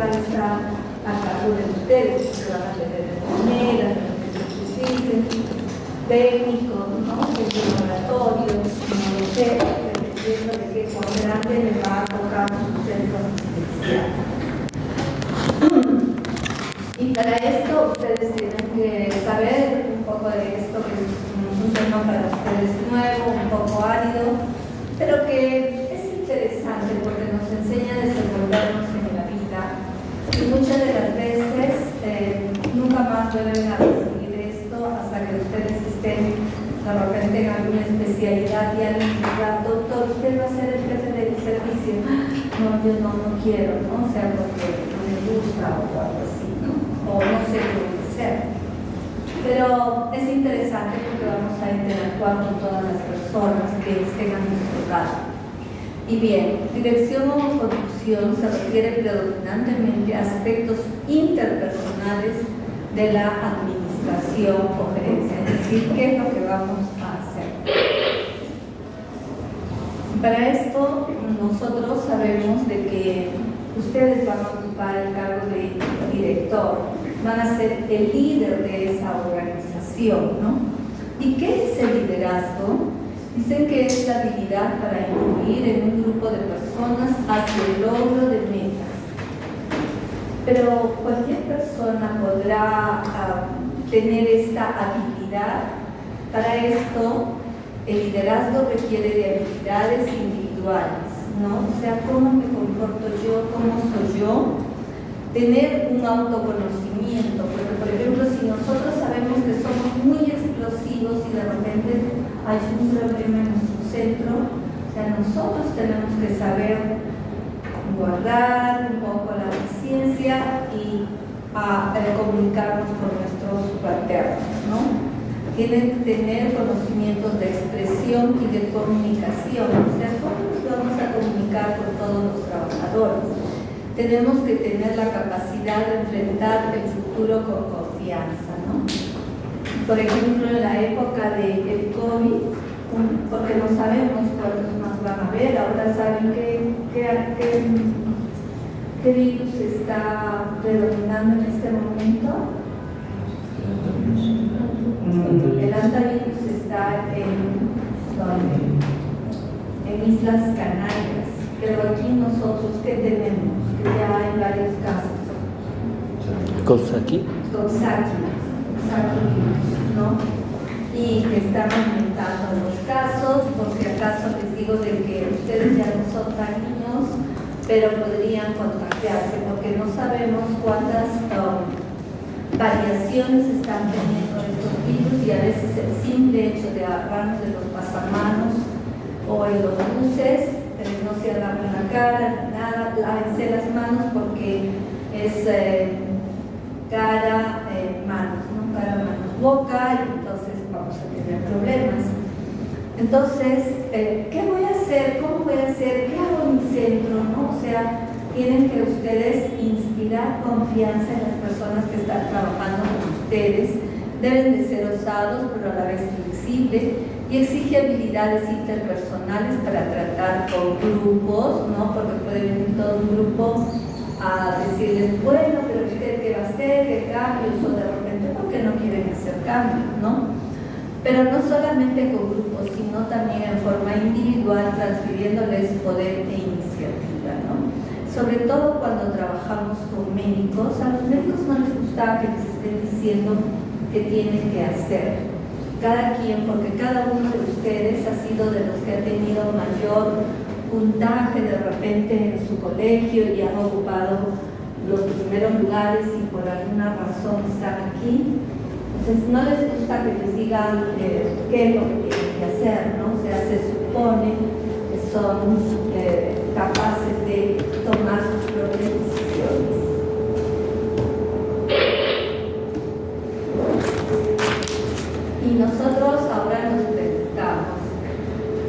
van a estar a cargo de ustedes, que van a tener enfermeras, técnicos, ¿no? De laboratorios, no lo sé, dependiendo de qué cuadrante le va a tocar su centro asistencial. Y para esto ustedes tienen que saber un poco de esto, que es un tema para ustedes nuevo, un poco árido, pero que es interesante porque nos enseña a desenvolvernos en la vida. Y muchas de las veces nunca más vuelven a recibir esto hasta que ustedes estén de repente en alguna especialidad y alguien diga, doctor, usted va a ser el jefe del servicio. No, yo no quiero, ¿no? O sea, porque no me gusta o algo así, ¿no? O no sé qué hacer. Pero es interesante porque vamos a interactuar con todas las personas que estén a nuestro lado. Y bien, dirección o conducción se refiere predominantemente a aspectos interpersonales de la administración o gerencia, es decir, qué es lo que vamos a hacer. Para esto, nosotros sabemos de que ustedes van a ocupar el cargo de director, van a ser el líder de esa organización, ¿no? ¿Y qué es el liderazgo? Dicen que es la habilidad para influir en un grupo de personas hacia el logro de metas. Pero cualquier persona podrá tener esta habilidad. Para esto, el liderazgo requiere de habilidades individuales, ¿no? O sea, cómo me comporto yo, cómo soy yo. Tener un autoconocimiento, porque por ejemplo, si nosotros sabemos que somos muy explosivos y de repente hay un problema en nuestro centro, o sea, nosotros tenemos que saber guardar un poco la paciencia y comunicarnos con nuestros subalternos, ¿no? Tienen que tener conocimientos de expresión y de comunicación, o sea, ¿cómo nos vamos a comunicar con todos los trabajadores? Tenemos que tener la capacidad de enfrentar el futuro con confianza, ¿no? Por ejemplo, en la época del COVID, porque no sabemos cuántos más van a haber, ahora saben qué virus está predominando en este momento. El antivirus está en Islas Canarias, pero aquí nosotros, ¿qué tenemos? Que ya hay varios casos. ¿Coxsackie? Coxsackie, ¿no? Y que están aumentando los casos, porque acaso les digo de que ustedes ya no son tan niños, pero podrían contagiarse, porque no sabemos cuántas variaciones están teniendo estos virus y a veces el simple hecho de agarrarnos de los pasamanos o en los buses, no se agarran la cara, nada, lávense las manos porque es cara, manos, ¿no? Cara, manos, boca, y entonces vamos a tener problemas. Entonces, ¿qué voy a hacer? ¿Cómo voy a hacer? ¿Qué hago en mi centro? ¿No? O sea, tienen que ustedes inspirar confianza en las personas que están trabajando con ustedes. Deben de ser osados, pero a la vez flexibles, y exige habilidades interpersonales para tratar con grupos, ¿no? Porque puede venir todo un grupo a decirles, bueno, pero usted qué va a hacer, qué cambios, o de repente porque no quieren hacer cambios, ¿no? Pero no solamente con grupos, sino también en forma individual, transfiriéndoles poder e iniciativa, ¿no? Sobre todo cuando trabajamos con médicos, a los médicos no les gusta que les estén diciendo qué tienen que hacer. Cada quien, porque cada uno de ustedes ha sido de los que ha tenido mayor puntaje de repente en su colegio y han ocupado los primeros lugares y por alguna razón están aquí. Entonces no les gusta que les digan qué es lo que tienen que hacer, ¿no? O sea, se supone que son capaces de tomar sus propias decisiones. Y nosotros ahora nos preguntamos,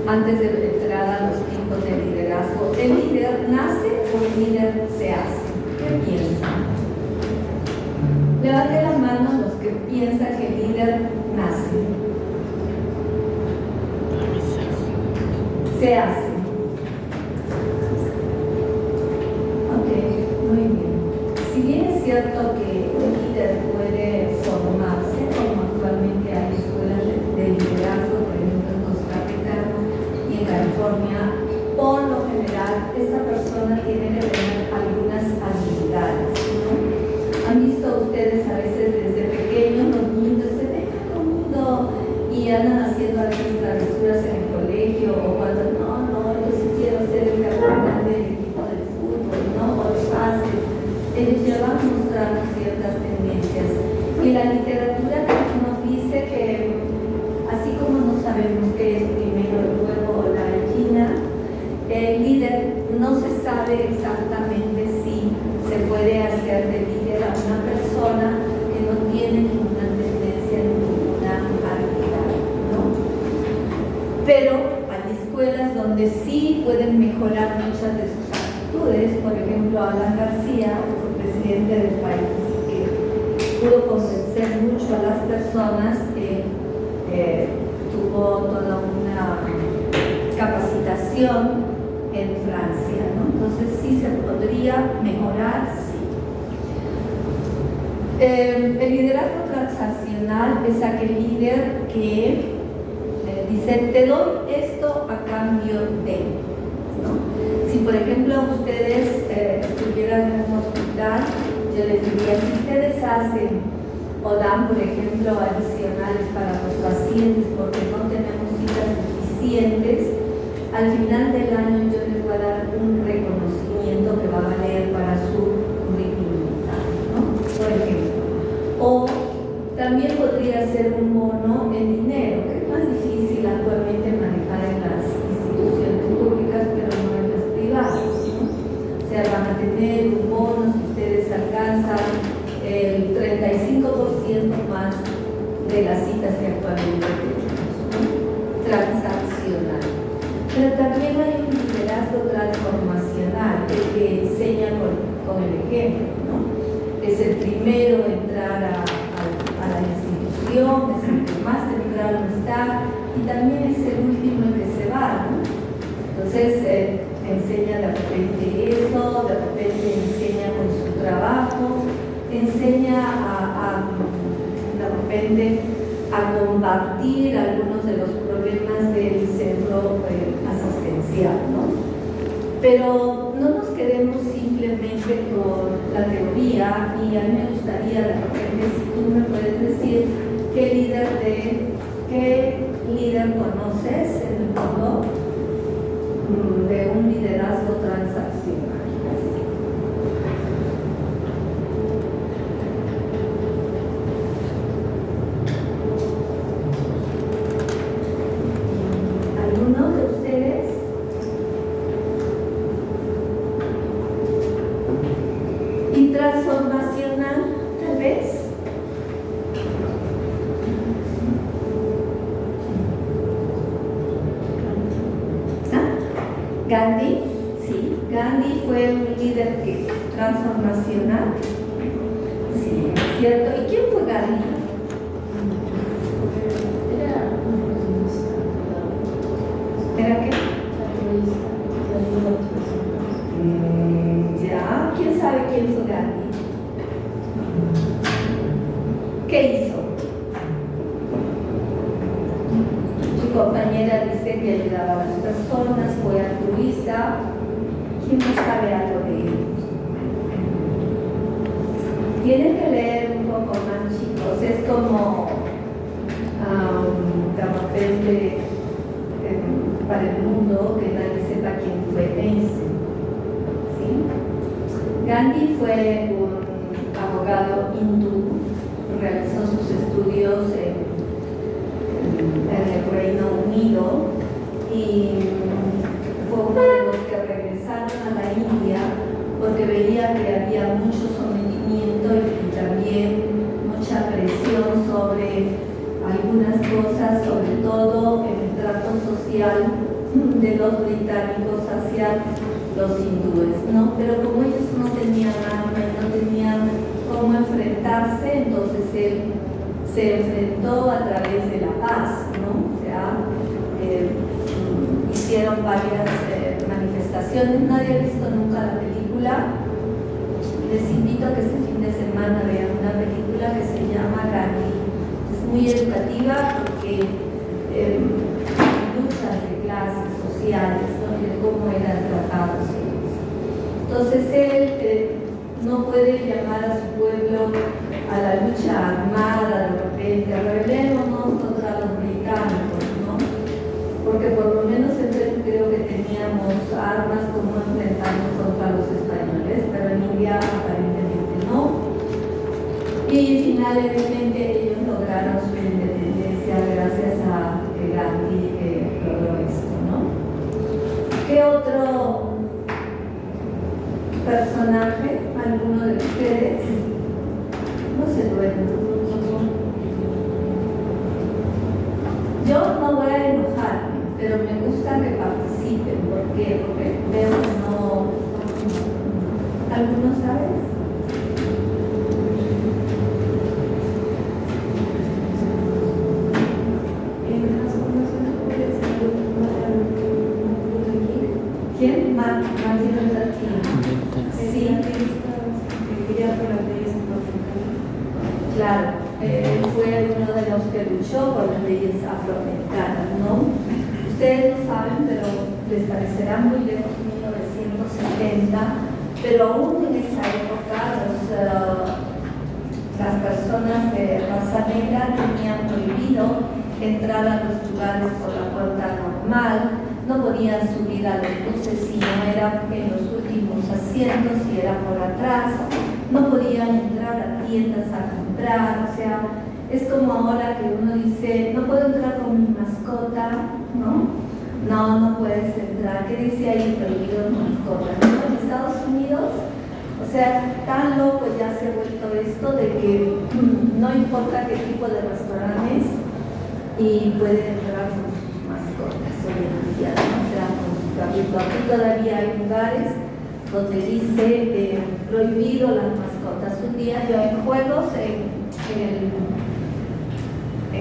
antes de entrar a los tipos de liderazgo, ¿el líder nace o el líder se hace? ¿Qué piensan? Levanten la mano los que piensan que el líder nace. Se hace. Ok, muy bien. cierto que un líder puede formarse, como actualmente hay escuelas de liderazgo, por ejemplo en Costa Rica y en California. Por lo general, esta persona tiene que tener algunas habilidades, ¿no? Han visto ustedes a veces desde pequeños los niños se dejan conmigo y andan haciendo a veces travesuras en el colegio, o cuando no, yo sí quiero ser el capitán del equipo de fútbol, ¿no? O de básquet. Ellos ya van mostrando ciertas tendencias. Y la literatura nos dice que, así como no sabemos qué es primero el huevo o la gallina, el líder no se sabe exactamente si se puede hacer de líder a una persona que no tiene ninguna tendencia, ninguna habilidad, ¿no? Pero hay escuelas donde sí pueden mejorar muchas de sus actitudes. Por ejemplo, Alan García, otro presidente del país, que pudo convencer mucho a las personas, tuvo toda una capacitación en Francia, ¿no? Entonces sí se podría mejorar, sí. El liderazgo transaccional es aquel líder que dice, te doy esto a cambio de, ¿no? Si por ejemplo ustedes estuvieran en un hospital, yo les diría, si ustedes hacen o dan, por ejemplo, adicionales para los pacientes porque no tenemos citas suficientes, al final del año yo les voy a dar un reconocimiento que va a valer para su currículum vital, ¿no? Por ejemplo. O también podría ser un bono en dinero, que es más difícil actualmente manejar en las instituciones públicas, pero no en las privadas, ¿no? O sea, van a tener un bono si ustedes alcanzan el 35% más de las citas que actualmente tenemos, ¿no? Transaccional. Pero también hay un liderazgo transformacional, el que enseña con el ejemplo, ¿no? Es el primero en entrar a la institución, es el que más temprano está y también es el último en que se va, ¿no? Entonces enseña de repente eso, de repente enseña con su trabajo, enseña de repente a combatir algunos de los problemas del centro asistencial, ¿no? Pero no nos quedemos simplemente con la teoría, y a mí me gustaría de repente si tú me puedes decir qué líder conoces en el mundo de un liderazgo transaccional. Transformacional, tal vez. Gandhi, sí, Gandhi fue un líder transformacional, sí, ¿cierto? ¿Y quién fue Gandhi? ¿Era qué? Ya, ¿quién sabe quién fue Gandhi? ¿Qué hizo? Su compañera dice que ayudaba a las personas, fue altruista. ¿Quién no sabe algo de él? Tienen que leer un poco más, chicos. Es como de repente para el mundo que nadie sepa quién fue Einstein, ¿sí? Gandhi fue un abogado hindú, realizó sus estudios en el Reino Unido y fue uno de los que regresaron a la India porque veía que había mucho sometimiento y también mucha presión sobre algunas cosas, sobre todo en el trato social de los británicos hacia los hindúes, ¿no? Pero como ellos no tenían arma y no tenían cómo enfrentarse, entonces él se enfrentó a través de la paz, ¿no? O sea, hicieron varias manifestaciones. Nadie ha visto nunca la película. Les invito que este fin de semana vean una película que se llama Gandhi. Es muy educativa porque luchas de clases sociales, ¿no? De cómo eran tratados ellos. Entonces él no puede llamar a su pueblo a la lucha armada de repente, rebelémonos contra los británicos, ¿no? Porque por lo menos en Perú creo que teníamos armas como enfrentarnos contra los españoles, pero en India aparentemente no. Y finalmente ellos lograron su independencia gracias a que Gandhi logró esto, ¿no? ¿Qué otro personaje, alguno de ustedes? No se duermen. Yo no voy a enojarme, pero me gusta que participen. ¿Por qué? Porque veo que no... ¿Algunos sabes? ¿Quién? Martin Luther King. Sí. Claro, fue uno de los que luchó por las leyes afroamericanas, ¿no? Ustedes no saben, pero les parecerá muy lejos 1970, pero aún en esa época las personas de raza negra tenían prohibido entrar a los lugares por la puerta normal, no podían subir a los buses si no era en los últimos asientos, si era por atrás, no podían entrar a tiendas a comprar, o sea, es como ahora que uno dice, no puedo entrar con mi mascota, ¿no? No puedes entrar. ¿Qué dice ahí? Prohibido mascotas, ¿no? En Estados Unidos, o sea, tan loco ya se ha vuelto esto de que no importa qué tipo de restaurantes y pueden entrar con sus mascotas hoy en día, ¿no? O sea, con su carrito. Aquí todavía hay lugares donde dice prohibido las mascotas. Un día yo en juegos en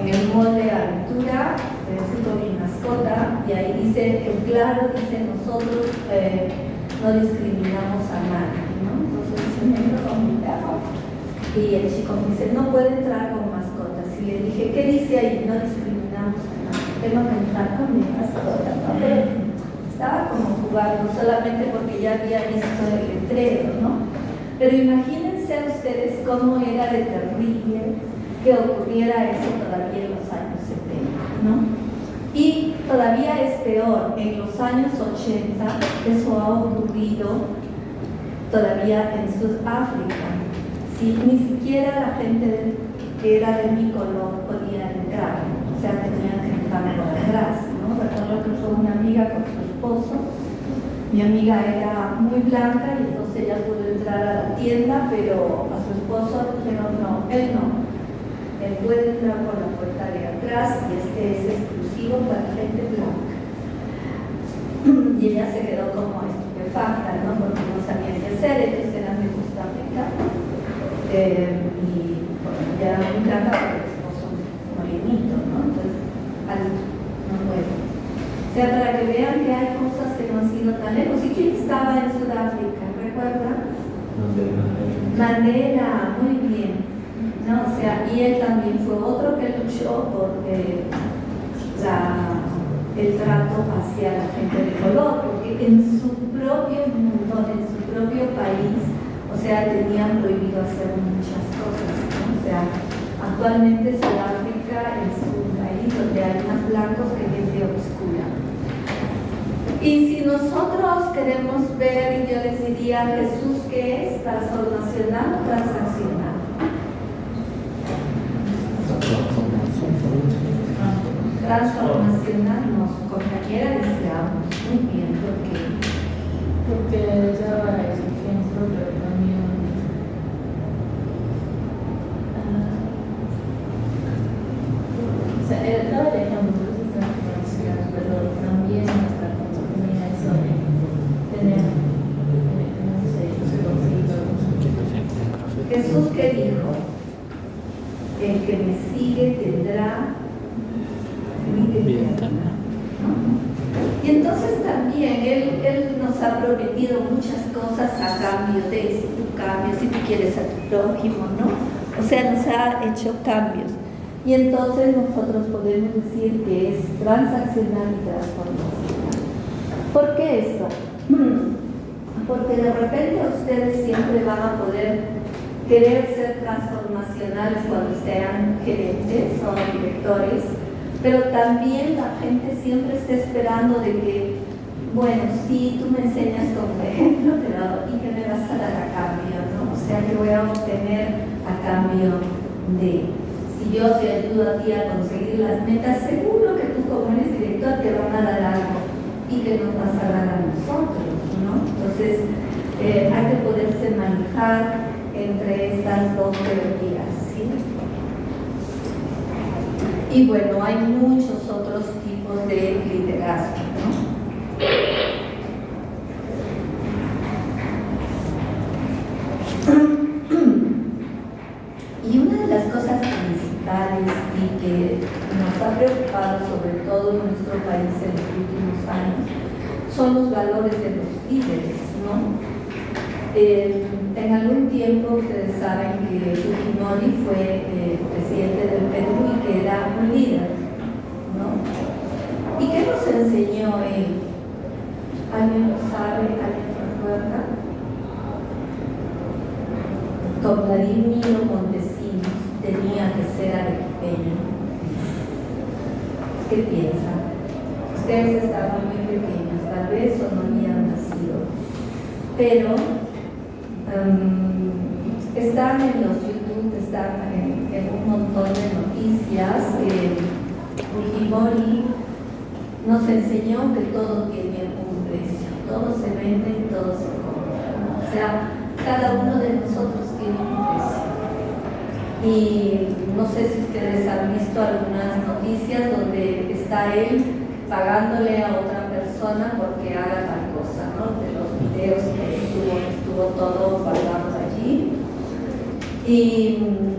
el mall de aventura fui con mi mascota y ahí dice, en claro, dice nosotros no discriminamos a nadie, ¿no? Entonces yo me entro con mi perro y el chico me dice, no puede entrar con mascotas. Y le dije, ¿qué dice ahí? No discriminamos a nadie, tengo que entrar con mi mascota, ¿no? Pero estaba como jugando solamente porque ya había visto el letrero, ¿no? Pero imagínense a ustedes cómo era de terrible que ocurriera eso todavía en los años 70, ¿no? Y todavía es peor, en los años 80 eso ha ocurrido todavía en Sudáfrica. ¿Sí? Ni siquiera la gente que era de mi color podía entrar, o sea, tenían que entrar por atrás, ¿no? Recuerdo que fue una amiga con su esposo. Mi amiga era muy blanca y entonces ella pudo entrar a la tienda, pero a su esposo dijeron no, él no. Él puede entrar por la puerta de atrás y este es exclusivo para gente blanca. Y ella se quedó como estupefacta, ¿no? Porque no sabía qué hacer, ellos eran de Costa Rica. Y bueno, ella era muy blanca, pero el esposo morenito, ¿no? Entonces, no puede. O sea, para que vean que hay cosas que no han sido tan lejos. ¿Y quién estaba en Sudáfrica? ¿Recuerdan? Mandela, muy bien. ¿No? O sea, y él también fue otro que luchó por el trato hacia la gente de color, porque en su propio mundo, en su propio país, o sea, tenían prohibido hacer muchas cosas, ¿no? O sea, actualmente Sudáfrica es un país donde hay más blancos que gente oscura. Y si nosotros queremos ver, y yo les diría, Jesús, ¿qué es? ¿Transformacional o transaccional? Transformacional, no, su compañera dice muy bien, ¿por qué? Porque ella es ejemplo, pero también o sea, él daba el ejemplo de transformación, pero también hasta cuando tenía eso de tener no sé, su concepto. Jesús, ¿qué dijo? El que me sigue tendrá vida eterna. Y entonces también él nos ha prometido muchas cosas a cambio de eso, tú cambias si tú quieres a tu prójimo, ¿no? O sea, nos ha hecho cambios. Y entonces nosotros podemos decir que es transaccional y transformacional. ¿Por qué esto? Porque de repente ustedes siempre van a poder querer ser transformacionales cuando sean gerentes o directores, pero también la gente siempre está esperando de que, bueno, sí, tú me enseñas como ejemplo, pero ¿y qué me vas a dar a cambio, no? O sea, ¿qué voy a obtener a cambio de? Si yo te ayudo a ti a conseguir las metas, seguro que tú como eres director te van a dar algo y que nos vas a dar a nosotros, ¿no? Entonces, hay que poderse manejar entre estas dos teorías, ¿sí? Y bueno, hay muchos otros tipos de liderazgo, ¿no? Y una de las cosas principales y que nos ha preocupado sobre todo en nuestro país en los últimos años son los valores de los líderes, ¿no? En algún tiempo ustedes saben que Fujimori fue presidente del Perú y que era un líder, ¿no? ¿Y qué nos enseñó él? ¿Alguien lo sabe? ¿Alguien recuerda? Don Vladimiro Montesinos tenía que ser arequipeño. ¿Qué piensan? Ustedes estaban muy pequeños, tal vez, o no habían nacido, pero están en los YouTube, están en un montón de noticias. Fujimori nos enseñó que todo tiene un precio, todo se vende y todo se compra. O sea, cada uno de nosotros tiene un precio. Y no sé si ustedes han visto algunas noticias donde está él pagándole a otra persona porque haga tal cosa, ¿no? De los videos que estuvo todo guardado allí. Y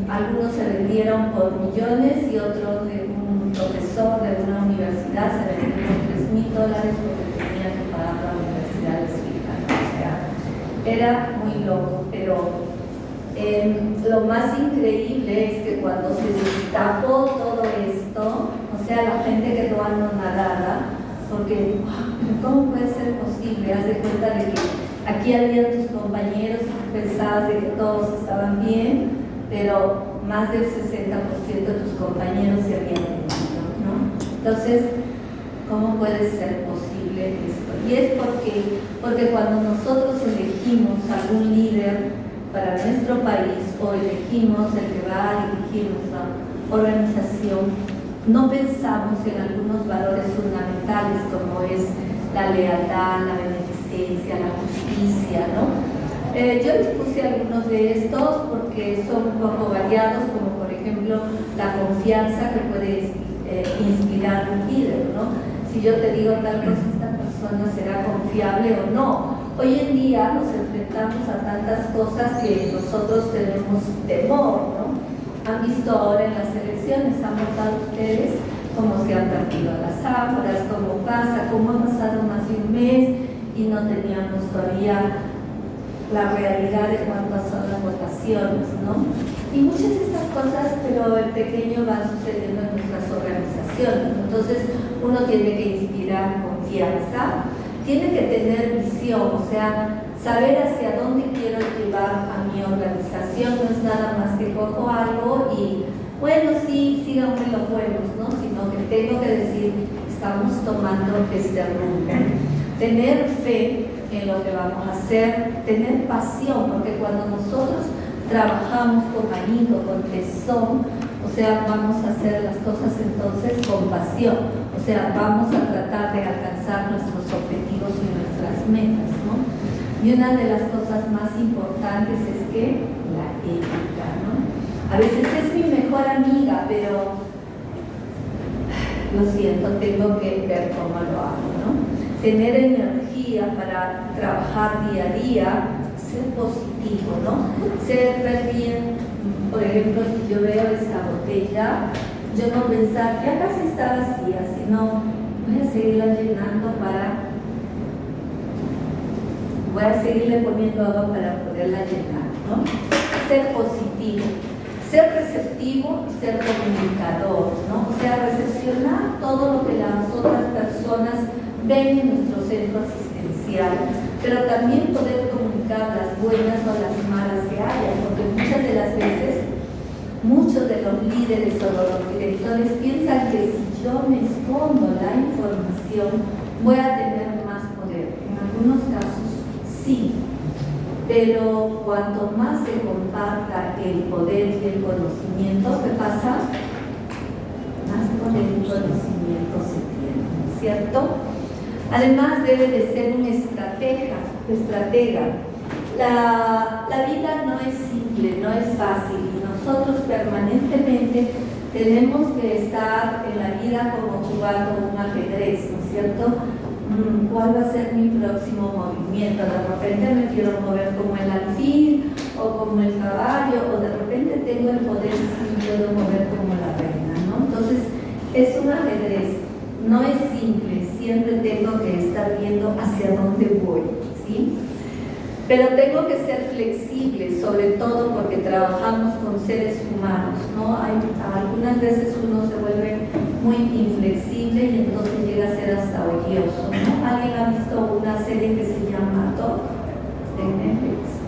algunos se vendieron por millones y otros de un profesor de una universidad se vendió por $3,000 porque tenía que pagar la universidad de su hija, ¿no? O sea, era muy loco, pero lo más increíble es que cuando se destapó todo esto, o sea, la gente quedó anonadada, porque ¿cómo puede ser posible? Haz de cuenta de que aquí había tus compañeros y tú pensabas de que todos estaban bien, pero más del 60% de tus compañeros se habían vendido, ¿no? Entonces, ¿cómo puede ser posible esto? Y es porque cuando nosotros elegimos algún líder para nuestro país o elegimos el que va a dirigir nuestra organización, no pensamos en algunos valores fundamentales como es la lealtad, la beneficencia, la justicia, ¿no? Yo les puse algunos de estos porque son un poco variados, como por ejemplo la confianza que puede inspirar un líder, ¿no? Si yo te digo tal cosa, esta persona será confiable o no. Hoy en día nos enfrentamos a tantas cosas que nosotros tenemos temor, ¿no? Han visto ahora en las elecciones, han votado ustedes cómo se han partido las ámporas, cómo pasa, cómo ha pasado más de un mes y no teníamos todavía la realidad de cuántas son las votaciones, ¿no? Y muchas de estas cosas, pero en pequeño van sucediendo en nuestras organizaciones. Entonces, uno tiene que inspirar confianza, tiene que tener visión, o sea, saber hacia dónde quiero llevar a mi organización. No es nada más que cojo algo y, bueno, sí, síganme los buenos, ¿no? Sino que tengo que decir, estamos tomando este rumbo. Tener fe en lo que vamos a hacer, tener pasión, porque cuando nosotros trabajamos con ahínco, con tesón, o sea, vamos a hacer las cosas entonces con pasión, o sea, vamos a tratar de alcanzar nuestros objetivos y nuestras metas, ¿no? Y una de las cosas más importantes es que la ética, ¿no? A veces es mi mejor amiga, pero lo siento, tengo que ver cómo lo hago, ¿no? Tener energía para trabajar día a día, ser positivo, ¿no? Ser bien, por ejemplo, si yo veo esta botella, yo no pensar, ya casi está vacía, sino voy a seguirla llenando para voy a seguirle poniendo agua para poderla llenar, ¿no? Ser positivo, ser receptivo y ser comunicador, ¿no? O sea, recepcionar todo lo que las otras personas ven en nuestro centro asistencial, pero también poder comunicar las buenas o las malas que haya, porque muchas de las veces muchos de los líderes o los directores piensan que si yo me escondo la información voy a tener más poder. En algunos casos sí, pero cuanto más se comparta el poder y el conocimiento, ¿qué pasa? Más poder y conocimiento se tiene, ¿cierto? Además debe de ser un estratega. La vida no es simple, no es fácil, y nosotros permanentemente tenemos que estar en la vida como jugando un ajedrez, ¿no es cierto? ¿Cuál va a ser mi próximo movimiento? De repente me quiero mover como el alfil o como el caballo, o de repente tengo el poder y puedo mover como la reina, ¿no? Entonces es un ajedrez, no es simple, siempre tengo que estar viendo hacia dónde voy, ¿sí? Pero tengo que ser flexible, sobre todo porque trabajamos con seres humanos, ¿no? Algunas veces uno se vuelve muy inflexible y entonces llega a ser hasta odioso, ¿no? ¿Alguien ha visto una serie que se llama Doc de Netflix?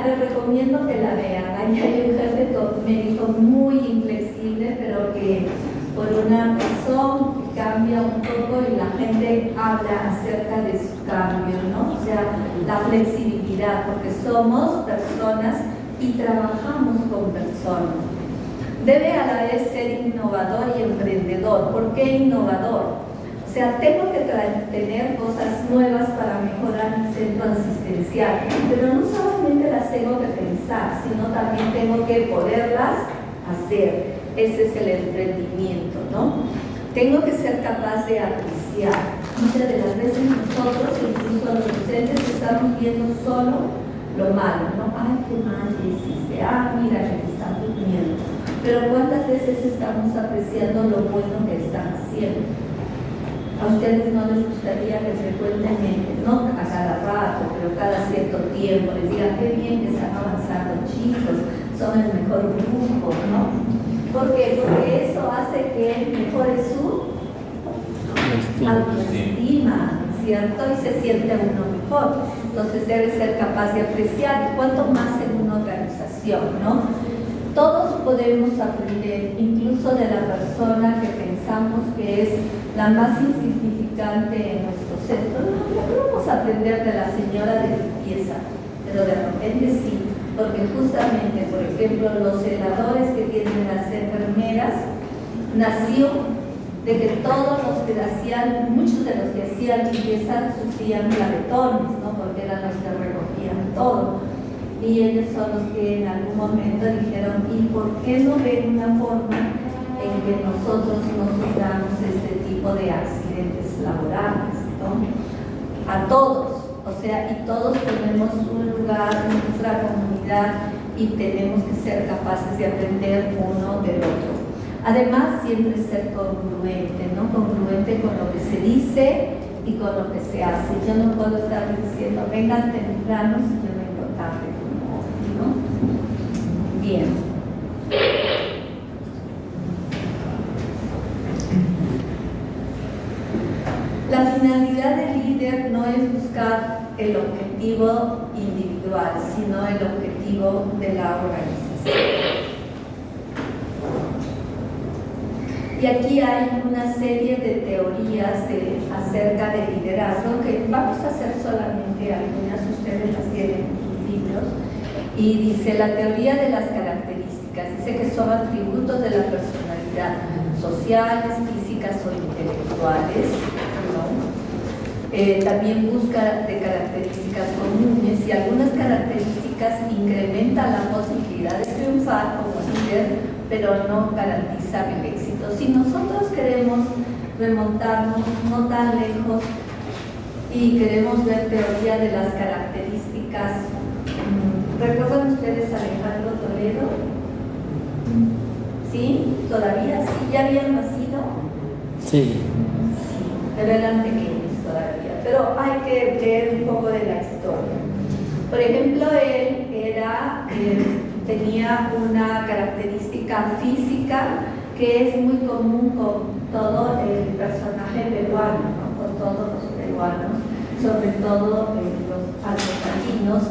Les recomiendo que la vean. Ahí hay un jefe médico muy inflexible, pero que por una razón cambia un poco y la gente habla acerca de su cambio, ¿no? O sea, la flexibilidad, porque somos personas y trabajamos con personas. Debe a la vez ser innovador y emprendedor. ¿Por qué innovador? O sea, tengo que tener cosas nuevas para mejorar mi centro asistencial, pero no solamente las tengo que pensar, sino también tengo que poderlas hacer. Ese es el emprendimiento, ¿no? Tengo que ser capaz de apreciar. Muchas de las veces nosotros, incluso los docentes, estamos viendo solo lo malo, ¿no? Ay, qué mal hiciste, mira que te están durmiendo. Pero ¿cuántas veces estamos apreciando lo bueno que están haciendo? A ustedes no les gustaría que frecuentemente, no a cada rato, pero cada cierto tiempo, les digan qué bien que están avanzando, chicos, son el mejor grupo, ¿no? ¿Por qué? Porque eso hace que mejore su autoestima, ¿cierto? Y se siente uno mejor. Entonces debe ser capaz de apreciar, y cuanto más en una organización, ¿no? Todos podemos aprender, incluso de la persona que pensamos que es la más insignificante en nuestro centro. No vamos a aprender de la señora de limpieza, pero de repente sí. Porque justamente, por ejemplo, los celadores que tienen las enfermeras, nació de que todos los que hacían, muchos de los que hacían limpieza sufrían claretones, ¿no? Porque eran los que recogían todo. Y ellos son los que en algún momento dijeron, ¿y por qué no ven una forma en que nosotros no suframos este tipo de accidentes laborales, ¿no? A todos. O sea, y todos tenemos un lugar en nuestra comunidad y tenemos que ser capaces de aprender uno del otro. Además, siempre ser congruente, ¿no? Congruente con lo que se dice y con lo que se hace. Yo no puedo estar diciendo, vengan temprano si yo vengo tarde como hoy, ¿no? Bien. La finalidad del líder no es buscar el objetivo individual, sino el objetivo de la organización. Y aquí hay una serie de teorías acerca del liderazgo que vamos a hacer solamente algunas, ustedes las tienen en sus libros. Y dice la teoría de las características, dice que son atributos de la personalidad, sociales, físicas o intelectuales, ¿no? También busca de características comunes y algunas características incrementan la posibilidad de triunfar como líder, pero no garantizan el éxito. Si nosotros queremos remontarnos no tan lejos y queremos ver teoría de las características, ¿recuerdan ustedes a Alejandro Toledo? ¿Sí? ¿Todavía? ¿Sí? ¿Ya habían nacido? Sí. Sí, pero eran pequeños todavía. Pero hay que ver un poco de la historia. Por ejemplo, él tenía una característica física que es muy común con todo el personaje peruano, ¿no? Con todos los peruanos, sobre todo los altosandinos,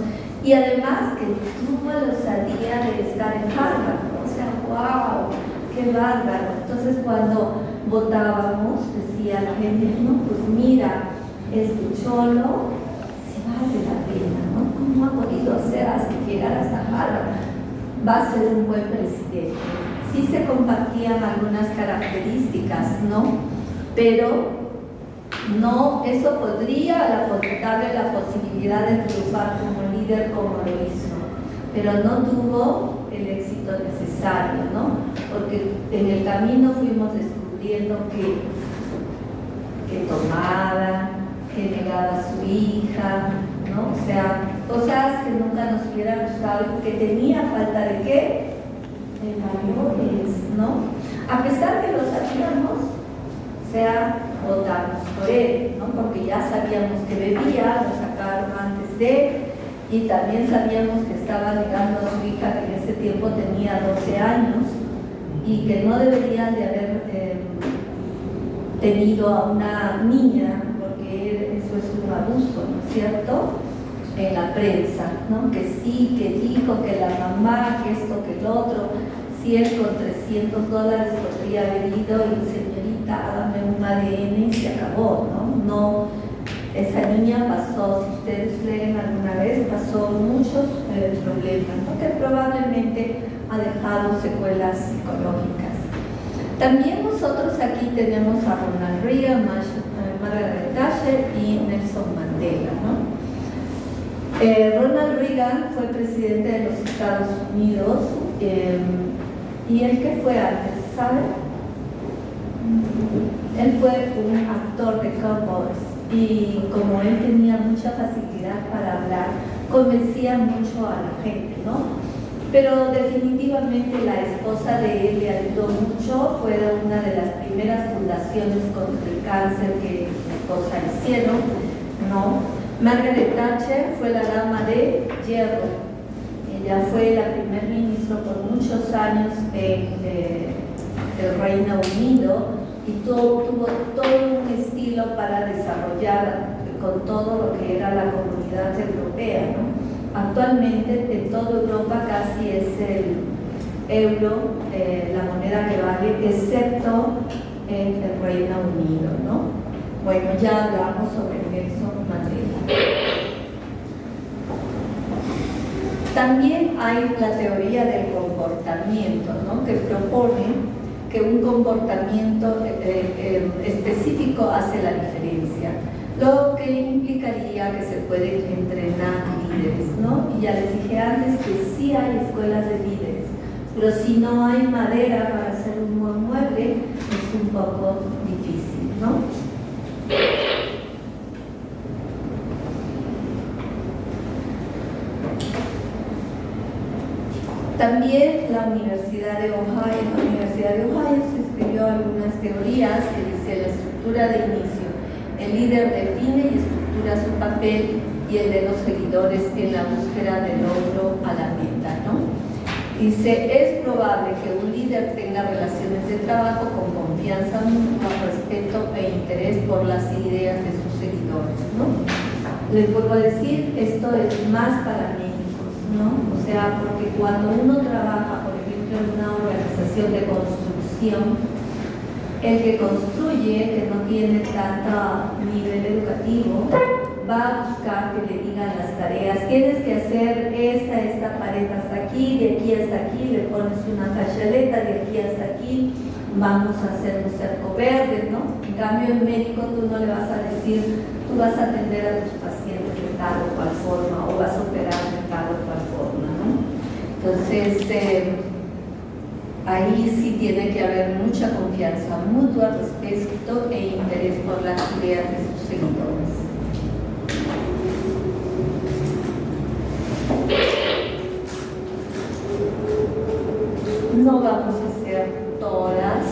y además que tuvo la osadía de estar en Harvard, ¿no? O sea, ¡wow! ¡Qué bárbaro! Entonces, cuando votábamos, decía la gente, no, pues mira, este cholo, si vale la pena, ¿no? ¿Cómo ha podido hacer hasta llegar hasta Harvard? Va a ser un buen presidente. Sí se compartían algunas características, ¿no? Pero no, eso podría darle la posibilidad de triunfar como líder como lo hizo, pero no tuvo el éxito necesario, ¿no? Porque en el camino fuimos descubriendo que tomaba, que negaba a su hija, ¿no? O sea, cosas que nunca nos hubiera gustado, que tenía falta de ¿qué? De valores, ¿no? A pesar que lo sabíamos, o sea, votamos por él, ¿no? Porque ya sabíamos que bebía, lo sacaron antes y también sabíamos que estaba negando a su hija, que en ese tiempo tenía 12 años, y que no deberían de haber tenido a una niña, porque eso es un abuso, ¿no es cierto?, en la prensa, ¿no? Que sí, que dijo que la mamá, que esto, que el otro, si él con $300 podría haber ido y señorita, hágame un ADN y se acabó, ¿no? No, esa niña pasó, si ustedes leen alguna vez, pasó muchos problemas, ¿no? Que probablemente ha dejado secuelas psicológicas. También nosotros aquí tenemos a Ronald Reagan, Margaret Thatcher y Nelson Mandela, ¿no? Ronald Reagan fue presidente de los Estados Unidos y él que fue antes, ¿sabe? Él fue un actor de cowboys y como él tenía mucha facilidad para hablar, convencía mucho a la gente, ¿no? Pero definitivamente la esposa de él le ayudó mucho, fue una de las primeras fundaciones contra el cáncer que la esposa hicieron, ¿no? Margaret Thatcher fue la dama de hierro. Ella fue la primer ministro por muchos años del Reino Unido y tuvo todo un estilo para desarrollar con todo lo que era la comunidad europea, ¿no? Actualmente en toda Europa casi es el euro, la moneda que vale, excepto en el Reino Unido, ¿no? Bueno, ya hablamos sobre Nelson Mandela. También hay la teoría del comportamiento, ¿no? Que propone que un comportamiento específico hace la diferencia, lo que implicaría que se pueden entrenar líderes, ¿no? Y ya les dije antes que sí hay escuelas de líderes, pero si no hay madera para hacer un buen mueble, es un poco difícil, ¿no? También la Universidad de Ohio, se escribió algunas teorías que dice la estructura de inicio. El líder define y estructura su papel y el de los seguidores en la búsqueda del logro a la meta, ¿no? Dice, es probable que un líder tenga relaciones de trabajo con confianza mutua, respeto e interés por las ideas de sus seguidores, ¿no? Les vuelvo a decir, esto es más para médicos, ¿no? O sea, porque cuando uno trabaja, por ejemplo, en una organización de construcción, el que construye, que no tiene tanto nivel educativo, va a buscar que le digan las tareas. Tienes que hacer esta pared hasta aquí, de aquí hasta aquí, le pones una cachaleta, de aquí hasta aquí, vamos a hacer un cerco verde, ¿no? En cambio, el médico tú no le vas a decir, tú vas a atender a tus pacientes de tal o cual forma, o vas a operar de tal o cual forma, ¿no? Entonces, ahí sí tiene que haber mucha confianza mutua, respeto e interés por las ideas de sus seguidores. No vamos a hacer todas.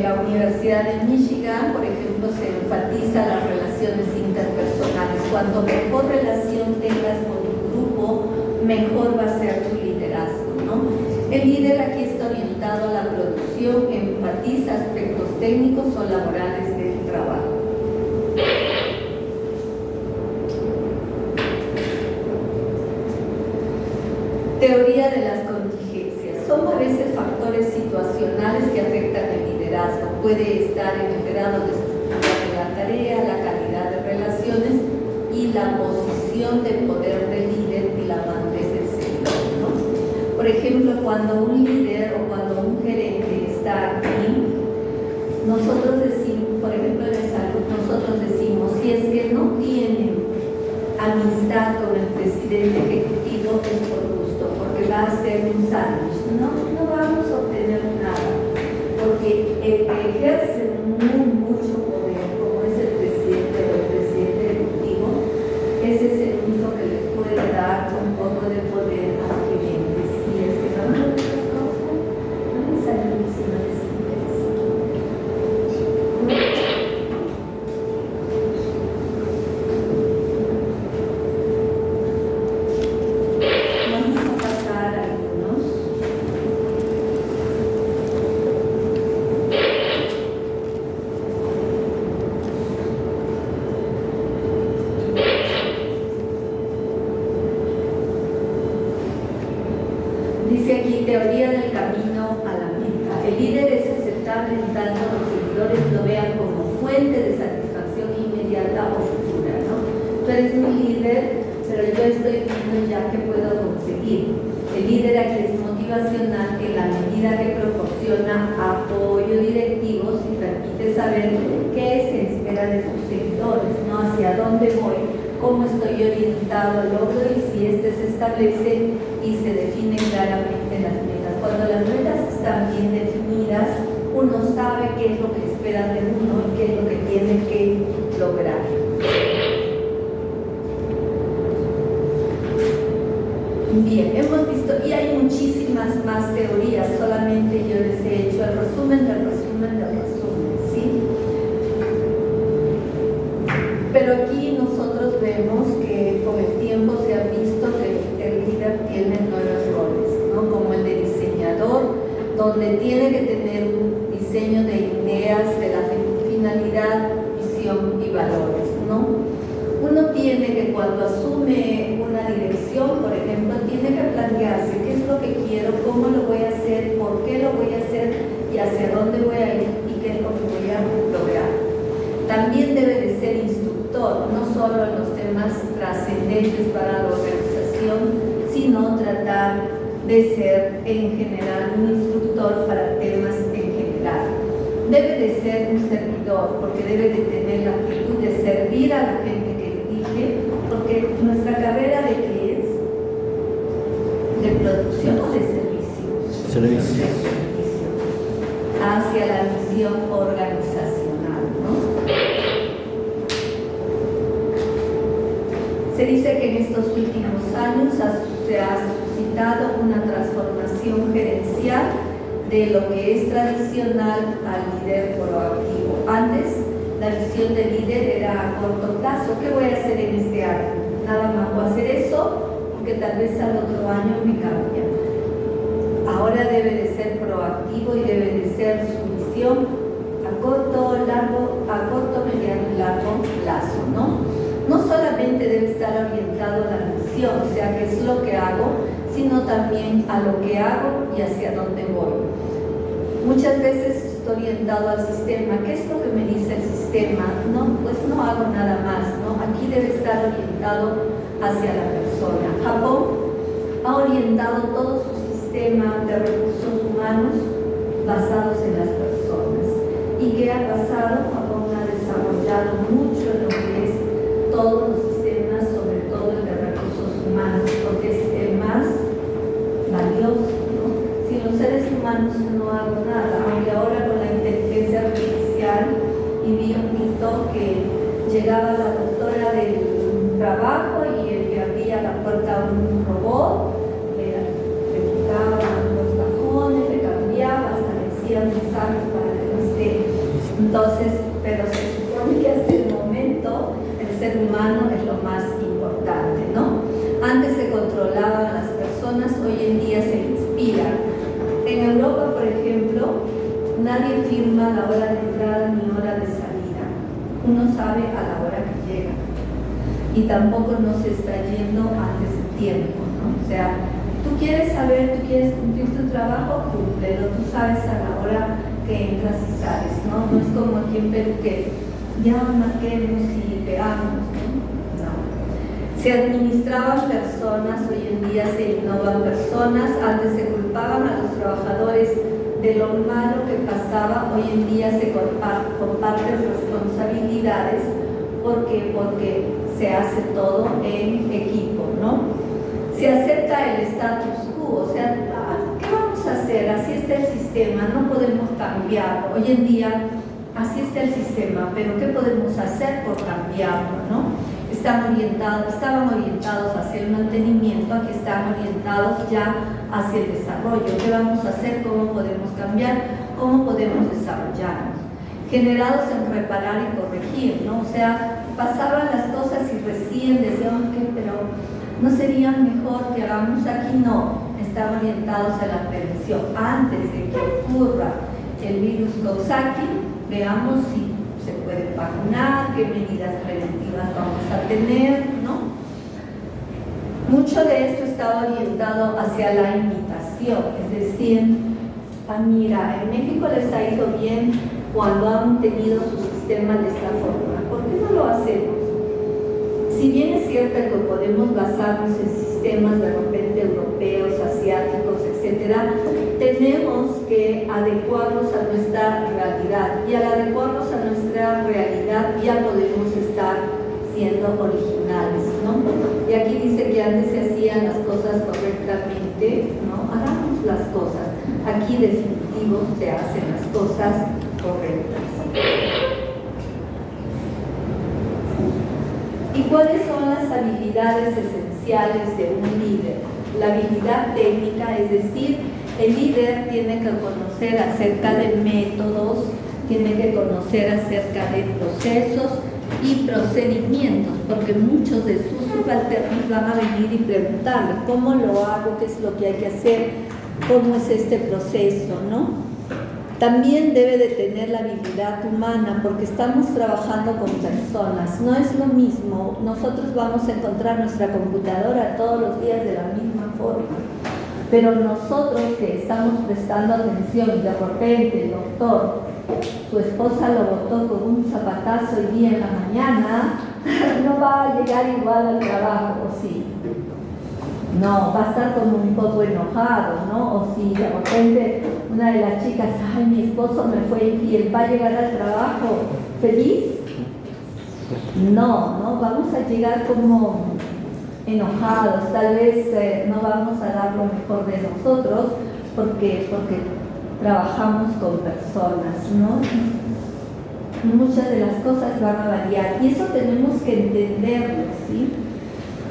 La Universidad de Michigan, por ejemplo, se enfatiza las relaciones interpersonales. Cuanto mejor relación tengas con tu grupo, mejor va a ser tu liderazgo, ¿no? El líder aquí está orientado a la producción, enfatiza aspectos técnicos o laborales del trabajo. Teoría de las contingencias. Son a veces factores situacionales que afectan el liderazgo. Puede estar en el grado de estructura de la tarea, la calidad de relaciones y la posición de poder del líder y la madurez del sector, ¿no? Por ejemplo, cuando un líder o cuando un gerente está aquí, nosotros decimos, por ejemplo en el salud, nosotros decimos, si es que no tienen amistad con el presidente ejecutivo es por gusto, porque va a ser un sándwich. No vamos a obtener nada, porque el que ejerce mucho poder, como es el presidente o el presidente ejecutivo, ese es el único que le puede dar un poco de poder a los clientes. Si es que no les causa, no les salud, sino les interesa. Vamos a pasar a algunos. Dice aquí, teoría del camino a la meta. El líder es aceptable en tanto los seguidores lo vean como fuente de satisfacción inmediata o futura, ¿no? Tú eres mi líder, pero yo estoy viendo ya que puedo conseguir. El líder aquí es motivacional en la medida que proporciona apoyo directivo y permite saber qué se espera de sus seguidores, ¿no? Hacia dónde voy, cómo estoy orientado al logro y si este se establece y se define claramente las metas. Cuando las metas están bien definidas, uno sabe qué es lo que esperan de uno y qué es lo que tiene que lograr. Bien, hemos visto, y hay muchísimas más teorías, solamente yo les he hecho el resumen del resumen del resumen, ¿sí? Pero aquí nosotros vemos que con el tiempo se ha visto que el líder tiene 9 roles, ¿no? Como el de diseñador, donde tiene que tener un diseño de ideas, de la finalidad, visión y valores, ¿no? Uno tiene que cuando asume una dirección, por ejemplo, tiene que plantearse qué es lo que quiero, cómo lo voy a hacer, por qué lo voy a hacer y hacia dónde voy a ir y qué es lo que voy a lograr. También debe de ser instructor, no solo en los temas trascendentes para la organización, sino tratar de ser en general un instructor para temas en general. Debe de ser un servidor, porque debe de tener la actitud de servir a la gente que dirige, porque nuestra carrera ¿de qué es? ¿De producción o de servicio? Servicio. De servicio. Hacia la misión organizacional, ¿no? Se dice que en estos últimos años se ha suscitado una transformación gerencial de lo que es tradicional al líder proactivo. Antes, la visión del líder era a corto plazo. ¿Qué voy a hacer en este año? Nada más voy a hacer eso, porque tal vez al otro año me cambia. Ahora debe de ser proactivo y debe de ser su visión a corto, mediano y largo plazo, ¿no? No solamente debe estar orientado a la misión, o sea, qué es lo que hago, sino también a lo que hago y hacia dónde voy. Muchas veces estoy orientado al sistema. ¿Qué es lo que me dice el sistema? No, pues no hago nada más, ¿no? Aquí debe estar orientado hacia la persona. Japón ha orientado todo su sistema de recursos humanos basados en las personas. ¿Y qué ha pasado? Japón ha desarrollado mucho lo que es todos los sistemas, sobre todo el de recursos humanos, porque es el más valioso, ¿no? Sin los seres humanos no hago nada, aunque ahora con la inteligencia artificial, y vi un TikTok que llegaba la doctora del trabajo y el que abría la puerta a un robot, le quitaba los cajones, le cambiaba, hasta le hacía mensajes para que no esté nadie firma la hora de entrada ni hora de salida. Uno sabe a la hora que llega. Y tampoco no se está yendo antes de tiempo, ¿no? O sea, tú quieres saber, tú quieres cumplir tu trabajo, cúmplelo. Tú sabes a la hora que entras y sales, ¿no? No es como aquí en Perú que ya marquemos y pegamos, ¿no? No. Se administraban personas, hoy en día se innovan personas. Antes se culpaban a los trabajadores de lo malo que pasaba, hoy en día se comparten responsabilidades porque se hace todo en equipo, ¿no? Se acepta el status quo, o sea, ¿qué vamos a hacer? Así está el sistema, no podemos cambiarlo. Hoy en día así está el sistema, pero ¿qué podemos hacer por cambiarlo, no? Estaban orientados hacia el mantenimiento, aquí están orientados ya hacia el desarrollo. ¿Qué vamos a hacer? ¿Cómo podemos cambiar? ¿Cómo podemos desarrollarnos? Generados en reparar y corregir, ¿no? O sea, pasaban las cosas y recién decían que, pero ¿no sería mejor que hagamos aquí? No, están orientados a la prevención. Antes de que ocurra el virus Coxsackie, veamos si se puede vacunar, qué medidas preventivas vamos a tener, ¿no? Mucho de esto está orientado hacia la imitación, es decir, mira, en México les ha ido bien cuando han tenido su sistema de esta forma, ¿por qué no lo hacemos? Si bien es cierto que podemos basarnos en sistemas de repente europeos, asiáticos, etcétera, tenemos que adecuarnos a nuestra realidad, y al adecuarnos a nuestra realidad ya podemos estar siendo originales, ¿no? Y aquí dice que antes se hacían las cosas correctamente, ¿no? Hagamos las cosas. Aquí definitivo se hacen las cosas correctas. ¿Y cuáles son las habilidades esenciales de un líder? La habilidad técnica, es decir, el líder tiene que conocer acerca de métodos, tiene que conocer acerca de procesos y procedimientos, porque muchos de sus subalternos van a venir y preguntarle ¿cómo lo hago? ¿Qué es lo que hay que hacer? ¿Cómo es este proceso? ¿No? También debe de tener la habilidad humana, porque estamos trabajando con personas. No es lo mismo, nosotros vamos a encontrar nuestra computadora todos los días de la misma forma, pero nosotros que estamos prestando atención y de repente el doctor, su esposa lo botó con un zapatazo hoy día en la mañana, no va a llegar igual al trabajo, ¿o sí? No, va a estar como un poco enojado, ¿no? O si de repente una de las chicas, ay, mi esposo me fue infiel, ¿va a llegar al trabajo feliz? No, vamos a llegar como enojados, tal vez no vamos a dar lo mejor de nosotros porque trabajamos con personas, ¿no? Muchas de las cosas van a variar y eso tenemos que entenderlo, ¿sí?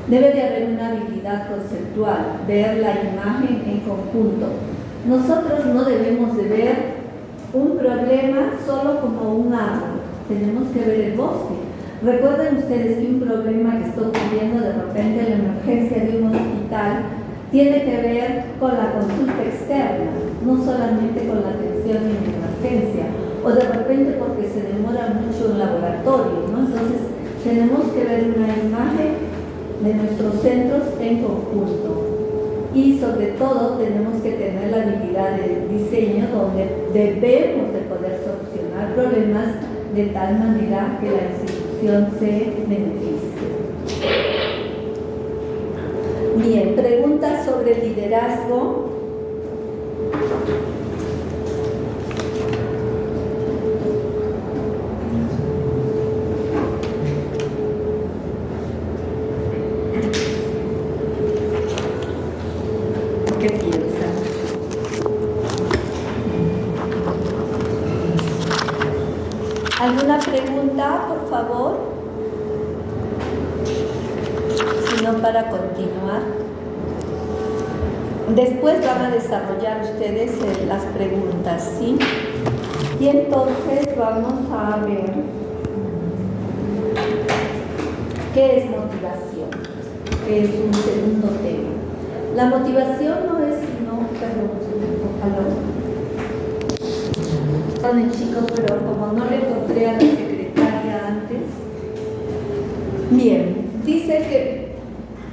Debe de haber una habilidad conceptual, ver la imagen en conjunto. Nosotros no debemos de ver un problema solo como un árbol, tenemos que ver el bosque. Recuerden ustedes que un problema que está ocurriendo de repente en la emergencia de un hospital tiene que ver con la consulta externa, no solamente con la atención en emergencia, o de repente porque se demora mucho en laboratorio, ¿no? Entonces tenemos que ver una imagen de nuestros centros en conjunto y sobre todo tenemos que tener la habilidad de diseño donde debemos de poder solucionar problemas de tal manera que la institución se beneficie. Bien, preguntas sobre liderazgo. ¿Qué piensan? ¿Alguna pregunta, por favor? Si no, para continuar. Después van a desarrollar ustedes las preguntas, ¿sí? Y entonces vamos a ver qué es motivación, que es un segundo tema. La motivación no es sino, perdón, Perdone, chico, pero como no le encontré a la secretaria antes. Bien, dice que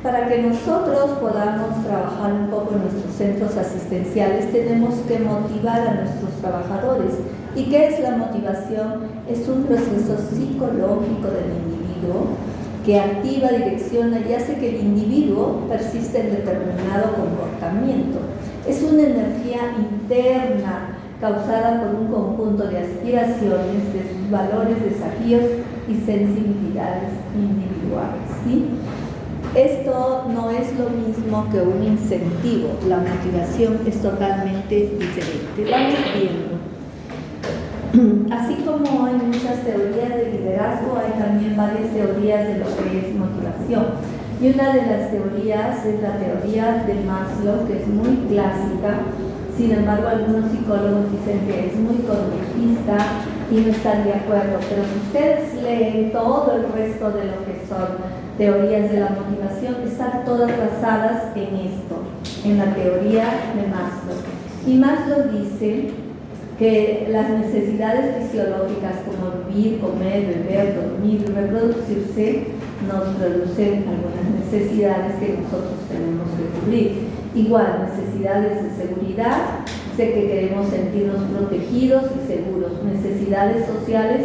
para que nosotros podamos trabajar un poco en nuestros centros asistenciales tenemos que motivar a nuestros trabajadores. ¿Y qué es la motivación? Es un proceso psicológico del individuo que activa, direcciona y hace que el individuo persista en determinado comportamiento. Es una energía interna causada por un conjunto de aspiraciones, de sus valores, desafíos y sensibilidades individuales, ¿sí? Esto no es lo mismo que un incentivo, la motivación es totalmente diferente. Vamos viendo. Así como hay muchas teorías de liderazgo, hay también varias teorías de lo que es motivación. Y una de las teorías es la teoría de Maslow, que es muy clásica. Sin embargo, algunos psicólogos dicen que es muy conductista y no están de acuerdo. Pero si ustedes leen todo el resto de lo que son teorías de la motivación, están todas basadas en esto, en la teoría de Maslow. Y Maslow dice que las necesidades fisiológicas como vivir, comer, beber, dormir y reproducirse nos producen algunas necesidades que nosotros tenemos que cubrir. Igual, necesidades de seguridad, sé que queremos sentirnos protegidos y seguros, necesidades sociales,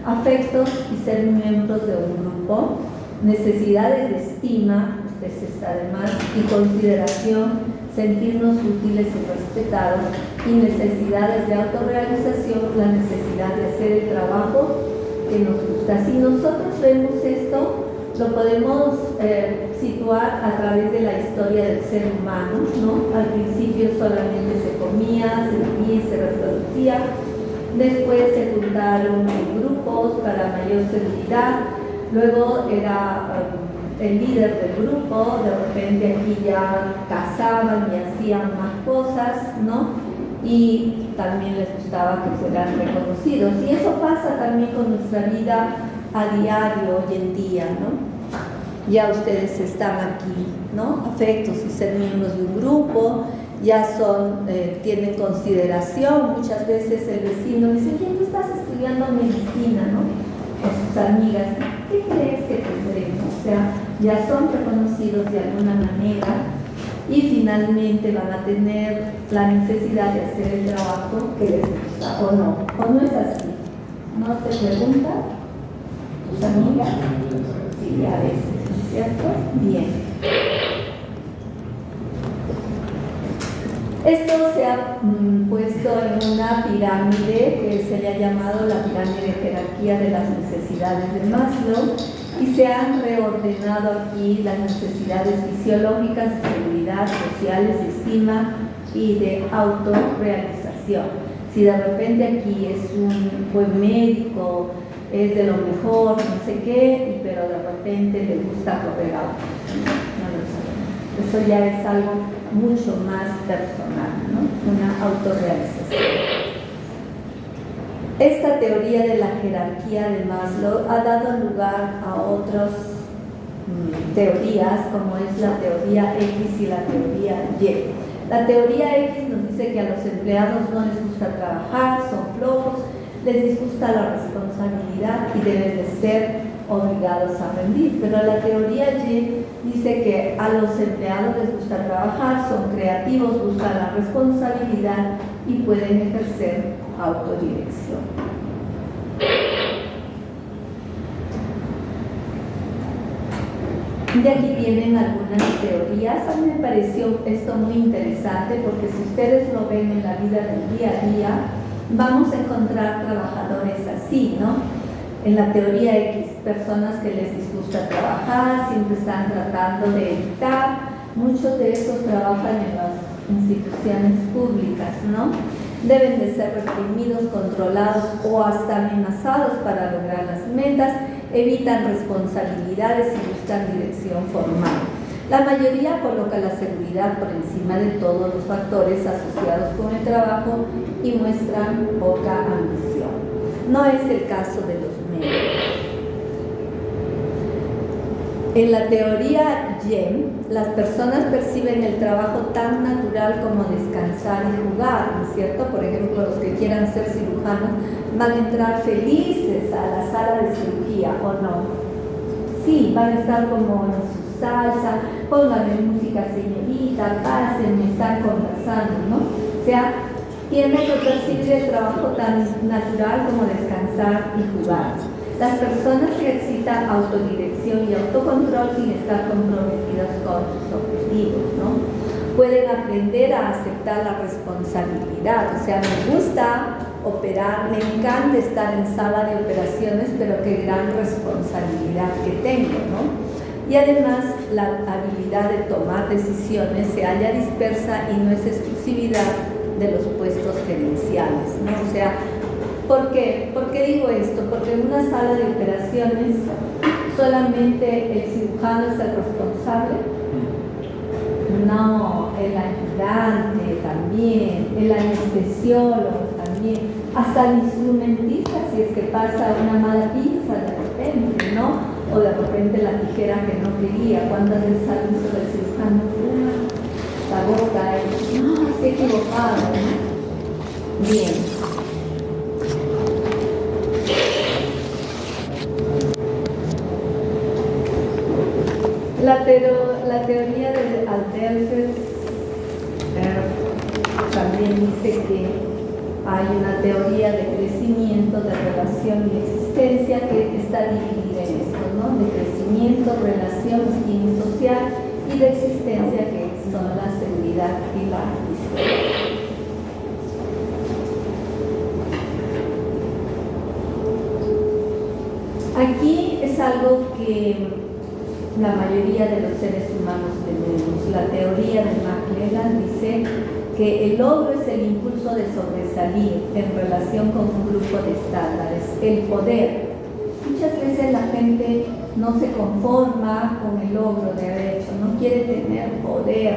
afectos y ser miembros de un grupo, necesidades de estima, usted está de más, y consideración, sentirnos útiles y respetados, y necesidades de autorrealización, la necesidad de hacer el trabajo que nos gusta. Si nosotros vemos esto, lo podemos situar a través de la historia del ser humano, ¿no? Al principio solamente se comía, se vivía y se reproducía, después se juntaron en grupos para mayor seguridad, luego era el líder del grupo, de repente aquí ya cazaban y hacían más cosas, ¿no? Y también les gustaba que fueran reconocidos. Y eso pasa también con nuestra vida a diario hoy en día, ¿no? Ya ustedes están aquí, ¿no? Afectos y ser miembros de un grupo, ya son, tienen consideración. Muchas veces el vecino dice, ¿quién tú estás estudiando medicina, no? O sus amigas, ¿qué crees que tendremos? O sea, ya son reconocidos de alguna manera y finalmente van a tener la necesidad de hacer el trabajo que les gusta, o no es así. ¿No te preguntan tus amigas? Sí, a veces, ¿no es cierto? Bien. Esto se ha puesto en una pirámide que se le ha llamado la pirámide de jerarquía de las necesidades de Maslow, y se han reordenado aquí las necesidades fisiológicas, de seguridad, sociales, de estima y de autorrealización. Si de repente aquí es un buen médico, es de lo mejor, no sé qué, pero de repente le gusta correr auto, no lo sabemos. Eso ya es algo mucho más personal, ¿no? Una autorrealización. Esta teoría de la jerarquía de Maslow ha dado lugar a otras teorías, como es la teoría X y la teoría Y. La teoría X nos dice que a los empleados no les gusta trabajar, son flojos, les disgusta la responsabilidad y deben de ser obligados a rendir. Pero la teoría Y dice que a los empleados les gusta trabajar, son creativos, buscan la responsabilidad y pueden ejercer autodirección. De aquí vienen algunas teorías. A mí me pareció esto muy interesante porque si ustedes lo ven en la vida del día a día, vamos a encontrar trabajadores así, ¿no? En la teoría X, personas que les disgusta trabajar, siempre están tratando de evitar. Muchos de estos trabajan en las instituciones públicas, ¿no? Deben de ser reprimidos, controlados o hasta amenazados para lograr las metas, evitan responsabilidades y buscan dirección formal. La mayoría coloca la seguridad por encima de todos los factores asociados con el trabajo y muestran poca ambición. No es el caso de los médicos. En la teoría YEM, las personas perciben el trabajo tan natural como descansar y jugar, ¿no es cierto? Por ejemplo, los que quieran ser cirujanos van a entrar felices a la sala de cirugía, ¿o no? Sí, van a estar como en su salsa, pónganle música señorita, pasen, están conversando, ¿no? O sea, tienen que percibir el trabajo tan natural como descansar y jugar. Las personas que ejercitan autodirección y autocontrol sin estar comprometidas con sus objetivos, ¿no? Pueden aprender a aceptar la responsabilidad. O sea, me gusta operar, me encanta estar en sala de operaciones, pero qué gran responsabilidad que tengo, ¿no? Y además, la habilidad de tomar decisiones se halla dispersa y no es exclusividad de los puestos gerenciales, ¿no? O sea, ¿por qué? ¿Por qué digo esto? Porque en una sala de operaciones solamente el cirujano es el responsable. No, el ayudante también, el anestesiólogo también, hasta el instrumentista si es que pasa una mala pinza de repente, ¿no? O de repente la tijera que no quería, cuando es el uso del cirujano, la boca es, no, se ha equivocado, ¿no? Bien. La teoría de Althusser también dice que hay una teoría de crecimiento, de relación y existencia que está dividida en esto, ¿no? De crecimiento, relación, estima social y de existencia que son la seguridad y la historia. Aquí es algo que la mayoría de los seres humanos tenemos. La teoría de McClellan dice que el logro es el impulso de sobresalir en relación con un grupo de estándares, el poder. Muchas veces la gente no se conforma con el logro de haber hecho, no quiere tener poder.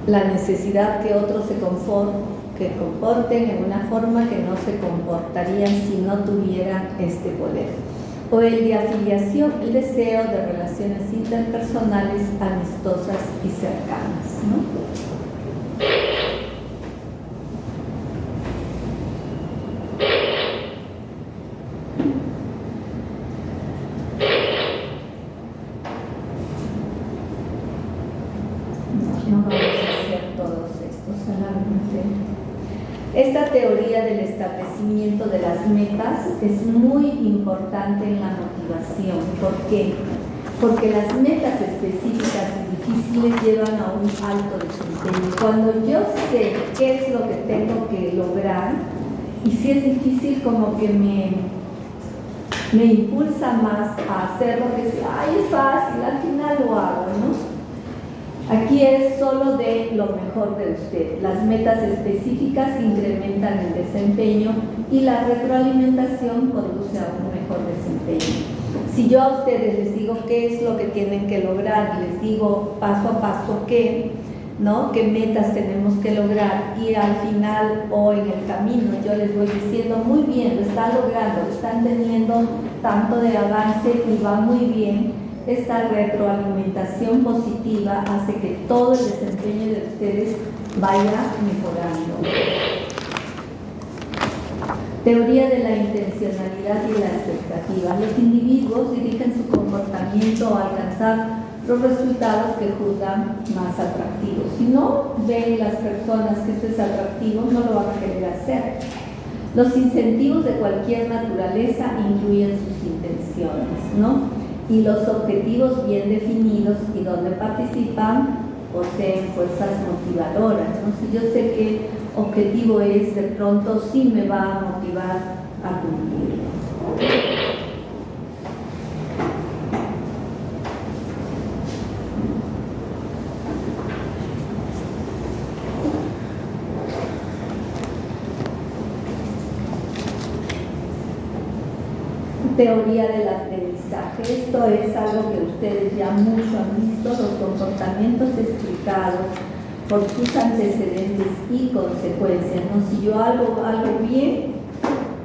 La necesidad que otros se comporten en una forma que no se comportarían si no tuvieran este poder. O el de afiliación, el deseo de relaciones interpersonales amistosas y cercanas, ¿no? No vamos a hacer todos estos alarmes. Esta teoría del establecimiento de las metas es muy importante en la motivación. ¿Por qué? Porque las metas específicas y difíciles llevan a un alto desempeño. Cuando yo sé qué es lo que tengo que lograr, y si es difícil, como que me impulsa más a hacer lo que sea, ay, es fácil, al final lo hago, ¿no? Aquí es solo de lo mejor de usted. Las metas específicas incrementan el desempeño y la retroalimentación conduce a un mejor desempeño. Si yo a ustedes les digo qué es lo que tienen que lograr, les digo paso a paso qué, ¿no? Qué metas tenemos que lograr, y al final o en el camino yo les voy diciendo muy bien, lo están logrando, están teniendo tanto de avance y va muy bien. Esta retroalimentación positiva hace que todo el desempeño de ustedes vaya mejorando. Teoría de la intencionalidad y la expectativa. Los individuos dirigen su comportamiento a alcanzar los resultados que juzgan más atractivos. Si no ven las personas que esto es atractivo, no lo van a querer hacer. Los incentivos de cualquier naturaleza incluyen sus intenciones, ¿no? Y los objetivos bien definidos y donde participan poseen fuerzas motivadoras, ¿no? Si yo sé qué objetivo es, de pronto sí me va a motivar a cumplirlo. Teoría del aprendizaje. Esto es algo que ustedes ya mucho han visto, los comportamientos explicados por sus antecedentes y consecuencias, ¿no? Si yo hago algo bien,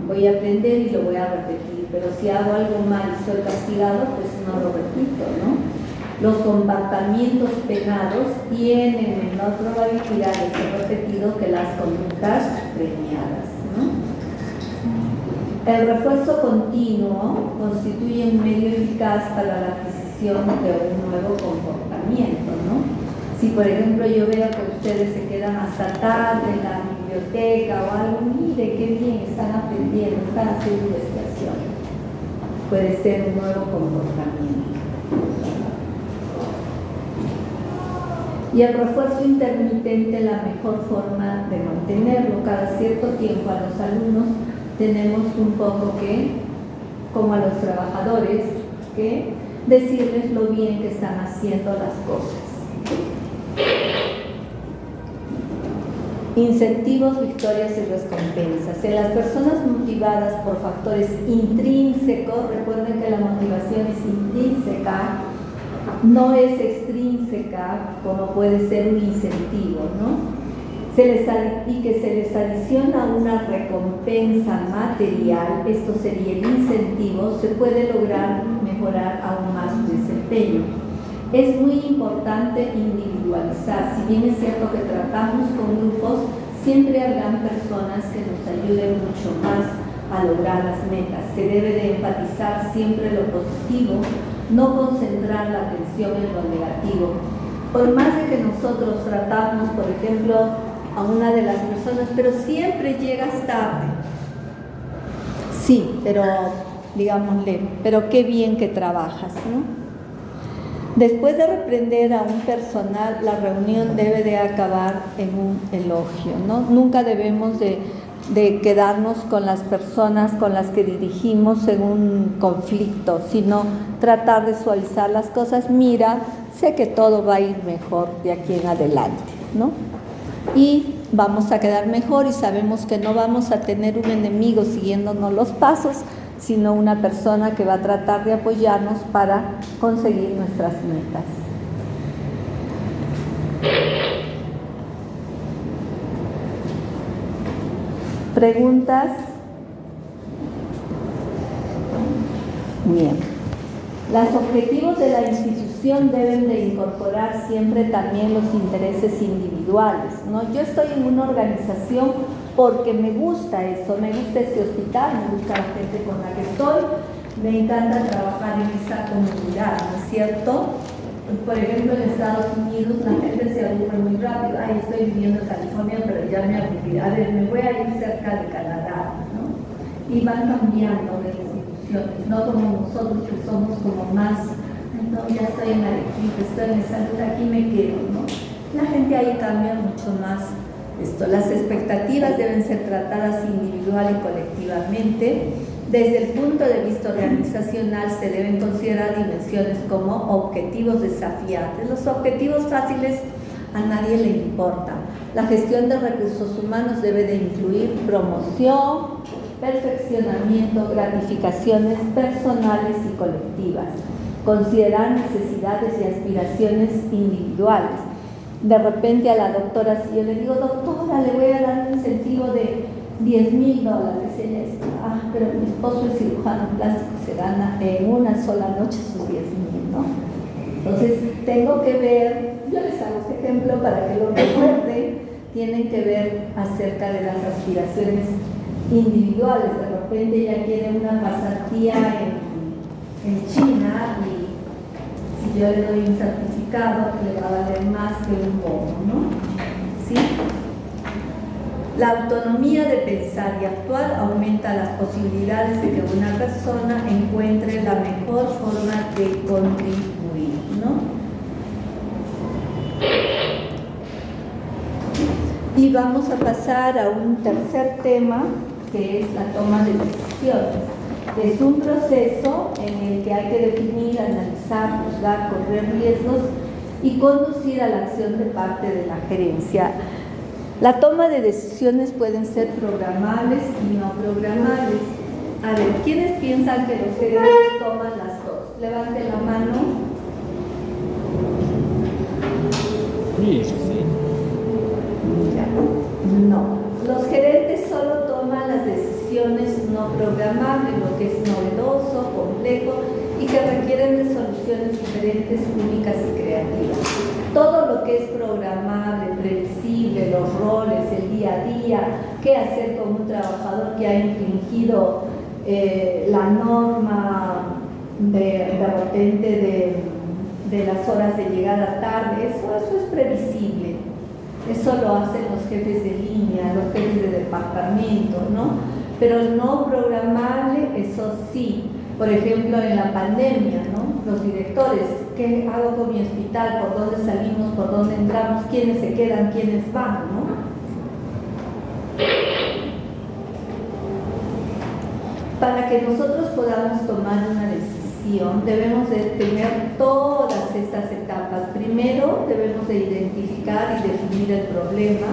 voy a aprender y lo voy a repetir. pero si hago algo mal y soy castigado, pues no lo repito, ¿no? Los comportamientos penados tienen menor probabilidad de ser repetidos que las conductas premiadas, ¿no? El refuerzo continuo constituye un medio eficaz para la adquisición de un nuevo comportamiento, ¿no? Si por ejemplo yo veo que ustedes se quedan hasta tarde en la biblioteca o algo, mire qué bien, están aprendiendo, están haciendo investigación. Puede ser un nuevo comportamiento. Y el refuerzo intermitente, la mejor forma de mantenerlo. Cada cierto tiempo a los alumnos tenemos un poco que, como a los trabajadores, que decirles lo bien que están haciendo las cosas. Incentivos, victorias y recompensas. En las personas motivadas por factores intrínsecos, recuerden que la motivación es intrínseca, no es extrínseca como puede ser un incentivo, ¿no? Y que se les adiciona una recompensa material, esto sería el incentivo, se puede lograr mejorar aún más su desempeño. Es muy importante individualizar, si bien es cierto que tratamos con grupos, siempre habrán personas que nos ayuden mucho más a lograr las metas. Se debe de enfatizar siempre lo positivo, no concentrar la atención en lo negativo. Por más de que nosotros tratamos, por ejemplo, a una de las personas, pero siempre llegas tarde. Sí, pero digámosle, pero qué bien que trabajas, ¿no? Después de reprender a un personal, la reunión debe de acabar en un elogio, ¿no? Nunca debemos de quedarnos con las personas con las que dirigimos en un conflicto, sino tratar de suavizar las cosas. Mira, sé que todo va a ir mejor de aquí en adelante, ¿no? Y vamos a quedar mejor y sabemos que no vamos a tener un enemigo siguiéndonos los pasos, sino una persona que va a tratar de apoyarnos para conseguir nuestras metas. ¿Preguntas? Bien. Los objetivos de la institución deben de incorporar siempre también los intereses individuales, ¿no? Yo estoy en una organización porque me gusta eso, me gusta este hospital, me gusta la gente con la que estoy, me encanta trabajar en esta comunidad, ¿no es cierto? Por ejemplo, en Estados Unidos la gente se aburre muy rápido. Ay, estoy viviendo en California, pero ya me aburrí. A ver, me voy a ir cerca de Canadá, ¿no? Y van cambiando de instituciones, no como nosotros que somos como más, no, ya estoy en Arequipa, estoy en salud, aquí me quedo, ¿no? La gente ahí cambia mucho más esto. Las expectativas deben ser tratadas individual y colectivamente. Desde el punto de vista organizacional se deben considerar dimensiones como objetivos desafiantes. Los objetivos fáciles a nadie le importan. La gestión de recursos humanos debe de incluir promoción, perfeccionamiento, gratificaciones personales y colectivas. Considerar necesidades y aspiraciones individuales. De repente a la doctora, si yo le digo, doctora, le voy a dar un incentivo de $10,000, ella dice, pero mi esposo es cirujano plástico, se gana en una sola noche sus $10,000, ¿no? Entonces tengo que ver, yo les hago este ejemplo para que lo recuerden, tienen que ver acerca de las aspiraciones individuales. De repente ella quiere una pasantía en China y si yo le doy un certificado le va a valer más que un bono, ¿no? ¿Sí? La autonomía de pensar y actuar aumenta las posibilidades de que una persona encuentre la mejor forma de contribuir, ¿no? Y vamos a pasar a un tercer tema, que es la toma de decisiones. Es un proceso en el que hay que definir, analizar, juzgar, correr riesgos y conducir a la acción de parte de la gerencia. La toma de decisiones pueden ser programables y no programables. A ver, ¿quiénes piensan que los gerentes toman las dos? Levanten la mano. Sí. No. Los gerentes solo toman las decisiones soluciones no programables, lo que es novedoso, complejo y que requieren de soluciones diferentes, únicas y creativas. Todo lo que es programable, previsible, los roles, el día a día, qué hacer con un trabajador que ha infringido la norma de repente de las horas de llegada tarde, eso es previsible. Eso lo hacen los jefes de línea, los jefes de departamento, ¿no? Pero el no programable, eso sí. Por ejemplo, en la pandemia, ¿no? Los directores, ¿qué hago con mi hospital? ¿Por dónde salimos? ¿Por dónde entramos? ¿Quiénes se quedan? ¿Quiénes van? ¿No? Para que nosotros podamos tomar una decisión, debemos de tener todas estas etapas. Primero, debemos de identificar y definir el problema.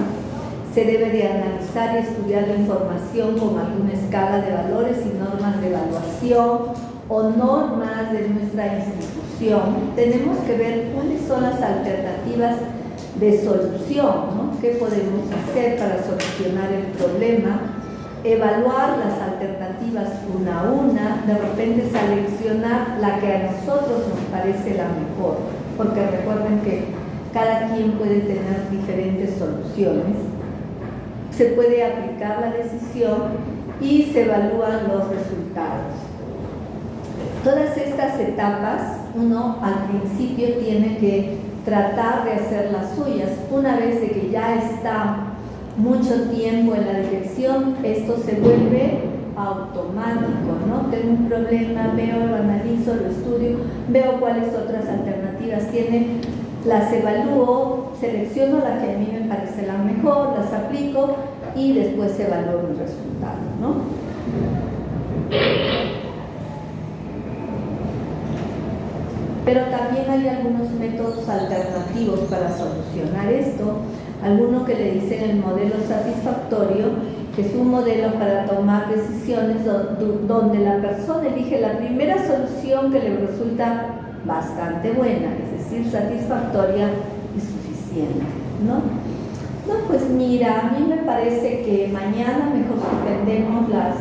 Se debe de analizar y estudiar la información con alguna escala de valores y normas de evaluación o normas de nuestra institución. Tenemos que ver cuáles son las alternativas de solución, ¿no? ¿Qué podemos hacer para solucionar el problema? Evaluar las alternativas una a una, de repente seleccionar la que a nosotros nos parece la mejor, porque recuerden que cada quien puede tener diferentes soluciones. Se puede aplicar la decisión y se evalúan los resultados. Todas estas etapas, uno al principio tiene que tratar de hacer las suyas. Una vez de que ya está mucho tiempo en la dirección, esto se vuelve automático, ¿no? Tengo un problema, veo, lo analizo, lo estudio, veo cuáles otras alternativas tiene, las evalúo, selecciono la que a mí me parece la mejor, las aplico y después evalúo mi resultado, ¿no? Pero también hay algunos métodos alternativos para solucionar esto. Alguno que le dicen el modelo satisfactorio, que es un modelo para tomar decisiones donde la persona elige la primera solución que le resulta bastante buena, es decir, satisfactoria y suficiente, ¿no? No, pues mira, a mí me parece que mañana mejor suspendemos las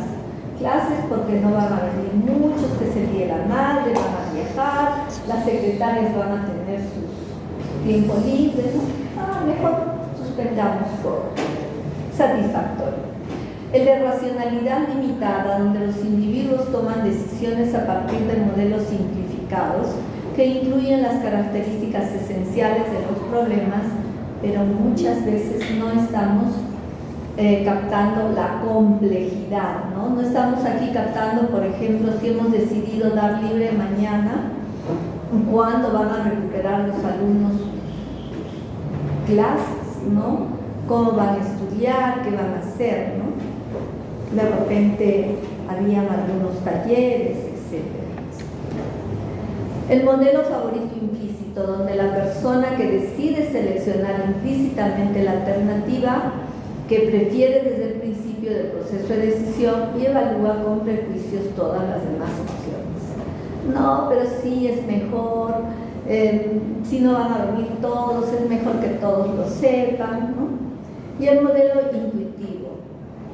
clases porque no van a venir muchos, que se día la madre, van a viajar, las secretarias van a tener su tiempo libre, ¿no? Mejor suspendamos todo. Satisfactorio. El de racionalidad limitada, donde los individuos toman decisiones a partir de modelos simplificados que incluyen las características esenciales de los problemas, pero muchas veces no estamos captando la complejidad, ¿no? No estamos aquí captando, por ejemplo, si hemos decidido dar libre mañana, cuándo van a recuperar los alumnos sus clases, ¿no? Cómo van a estudiar, qué van a hacer, ¿no? De repente habían algunos talleres, etc. El modelo favorito implícito, donde la persona que decide seleccionar implícitamente la alternativa que prefiere desde el principio del proceso de decisión y evalúa con prejuicios todas las demás opciones. No, pero sí es mejor, si no van a venir todos, es mejor que todos lo sepan, ¿no? Y el modelo intuitivo,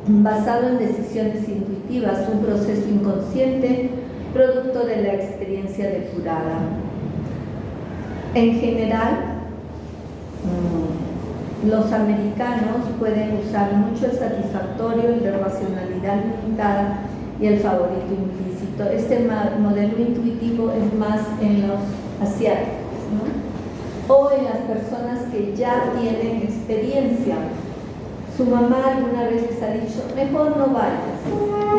basado en decisiones intuitivas, un proceso inconsciente, producto de la experiencia depurada. En general, los americanos pueden usar mucho el satisfactorio, el de racionalidad limitada y el favorito implícito. Este modelo intuitivo es más en los asiáticos, ¿no? O en las personas que ya tienen experiencia. Su mamá alguna vez les ha dicho, mejor no vayas.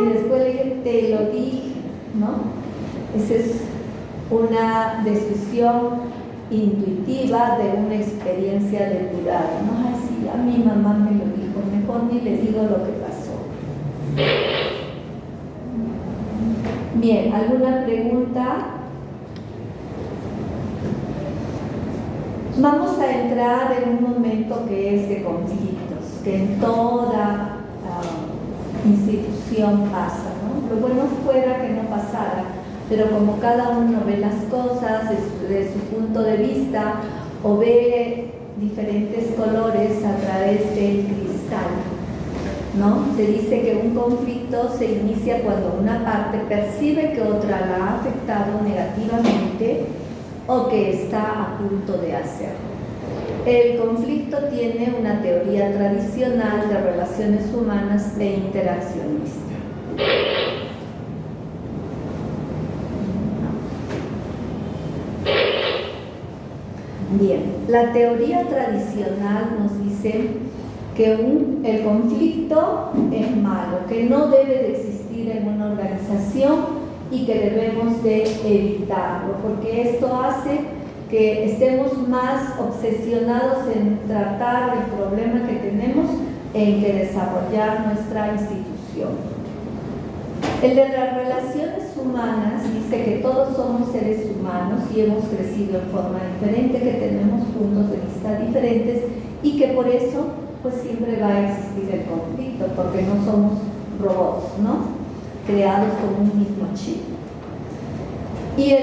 Y después le dije, te lo dije, ¿no? Esa es una decisión intuitiva de una experiencia depurada, ¿no? Ay, sí, a mi mamá me lo dijo, mejor ni le digo lo que pasó. Bien, ¿alguna pregunta? Vamos a entrar en un momento que es de conflictos, que en toda institución pasa, ¿no? Lo bueno fuera que no pasara, pero como cada uno ve las cosas desde su punto de vista o ve diferentes colores a través del cristal. ¿no? Se dice que un conflicto se inicia cuando una parte percibe que otra la ha afectado negativamente o que está a punto de hacerlo. El conflicto tiene una teoría tradicional de relaciones humanas e interaccionista. Bien, la teoría tradicional nos dice que el conflicto es malo, que no debe de existir en una organización y que debemos de evitarlo, porque esto hace que estemos más obsesionados en tratar el problema que tenemos en que desarrollar nuestra institución. El de las relaciones humanas dice que todos somos seres humanos y hemos crecido en forma diferente, que tenemos puntos de vista diferentes y que por eso pues siempre va a existir el conflicto, porque no somos robots, ¿no? Creados con un mismo chip. Y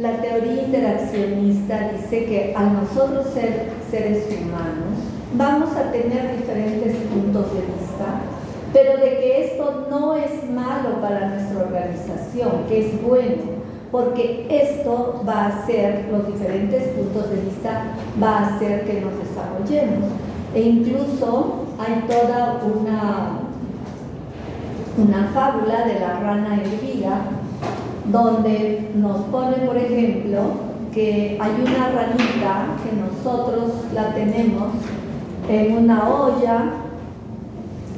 la teoría interaccionista dice que al nosotros ser seres humanos vamos a tener diferentes puntos de vista, pero de que esto no es malo para nuestra organización, que es bueno, porque esto va a hacer, los diferentes puntos de vista va a hacer que nos desarrollemos. E incluso hay toda una fábula de la rana hervida, donde nos pone, por ejemplo, que hay una ranita que nosotros la tenemos en una olla,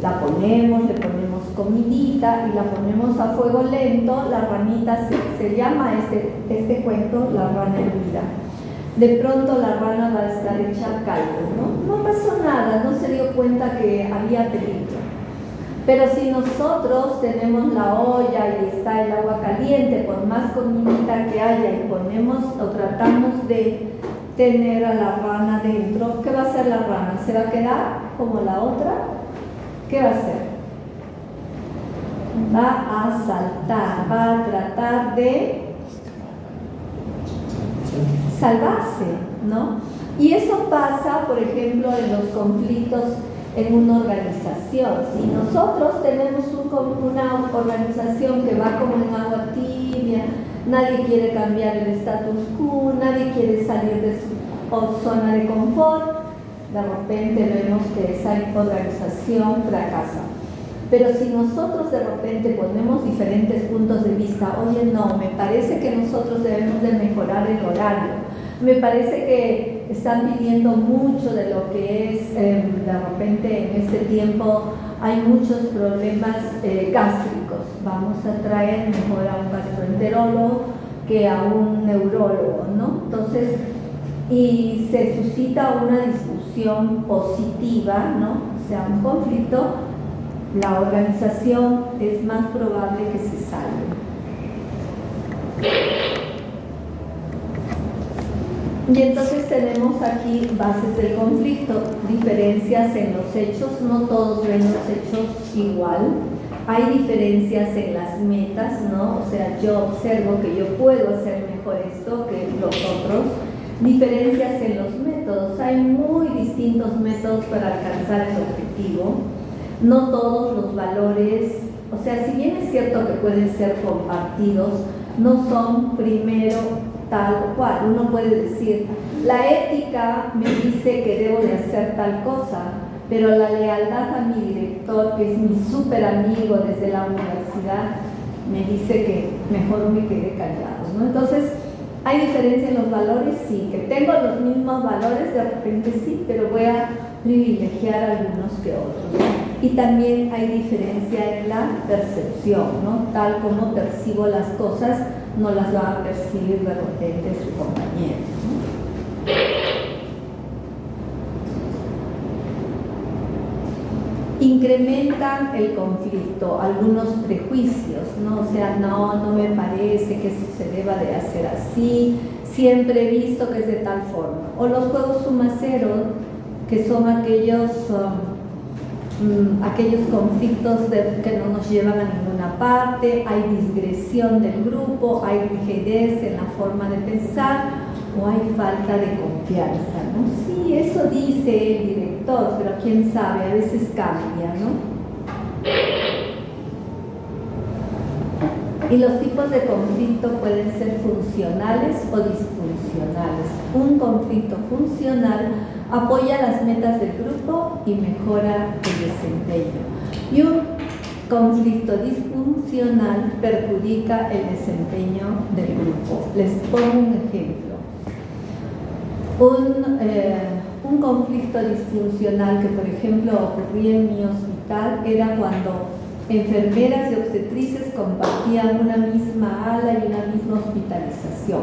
la ponemos, le ponemos comidita y la ponemos a fuego lento. La ranita se llama este cuento la rana hervida. De pronto la rana va a estar hecha caldo, ¿no? No pasó nada, no se dio cuenta que había peligro. Pero si nosotros tenemos la olla y está el agua caliente, por más comidita que haya y ponemos o tratamos de tener a la rana dentro, ¿qué va a hacer la rana? ¿Se va a quedar como la otra? ¿Qué va a hacer? Va a saltar, va a tratar de salvarse, ¿no? Y eso pasa, por ejemplo, en los conflictos en una organización. Si nosotros tenemos una organización que va como en agua tibia, nadie quiere cambiar el status quo, nadie quiere salir de su zona de confort, de repente vemos que esa organización fracasa. Pero si nosotros de repente ponemos diferentes puntos de vista, oye, no, me parece que nosotros debemos de mejorar el horario, me parece que están pidiendo mucho de lo que es, de repente en este tiempo hay muchos problemas gástricos, vamos a traer mejor a un gastroenterólogo que a un neurólogo, ¿no? Entonces, y se suscita una discusión positiva, ¿no? O sea, un conflicto, la organización es más probable que se salve. Y entonces tenemos aquí bases del conflicto, diferencias en los hechos, no todos ven los hechos igual, hay diferencias en las metas, ¿no? O sea, yo observo que yo puedo hacer mejor esto que los otros. Diferencias en los métodos, hay muy distintos métodos para alcanzar el objetivo, no todos los valores, o sea, si bien es cierto que pueden ser compartidos, no son primero tal o cual. Uno puede decir, la ética me dice que debo de hacer tal cosa, pero la lealtad a mi director, que es mi súper amigo desde la universidad, me dice que mejor me quede callado, ¿no? Entonces, ¿hay diferencia en los valores? Sí. ¿Que tengo los mismos valores? De repente sí, pero voy a privilegiar algunos que otros. Y también hay diferencia en la percepción, ¿no? Tal como percibo las cosas, no las va a percibir de repente su compañero, ¿no? Incrementan el conflicto, algunos prejuicios, ¿no? O sea, no me parece que eso se deba de hacer así, siempre he visto que es de tal forma. O los juegos sumaceros, que son aquellos conflictos que no nos llevan a ninguna parte, hay digresión del grupo, hay rigidez en la forma de pensar o hay falta de confianza, ¿no? Sí, eso dice el director, pero quién sabe, a veces cambia, ¿no? Y los tipos de conflicto pueden ser funcionales o disfuncionales. Un conflicto funcional apoya las metas del grupo y mejora el desempeño. Y un conflicto disfuncional perjudica el desempeño del grupo. Les pongo un ejemplo. Un conflicto disfuncional que, por ejemplo, ocurría en mi hospital era cuando enfermeras y obstetrices compartían una misma ala y una misma hospitalización.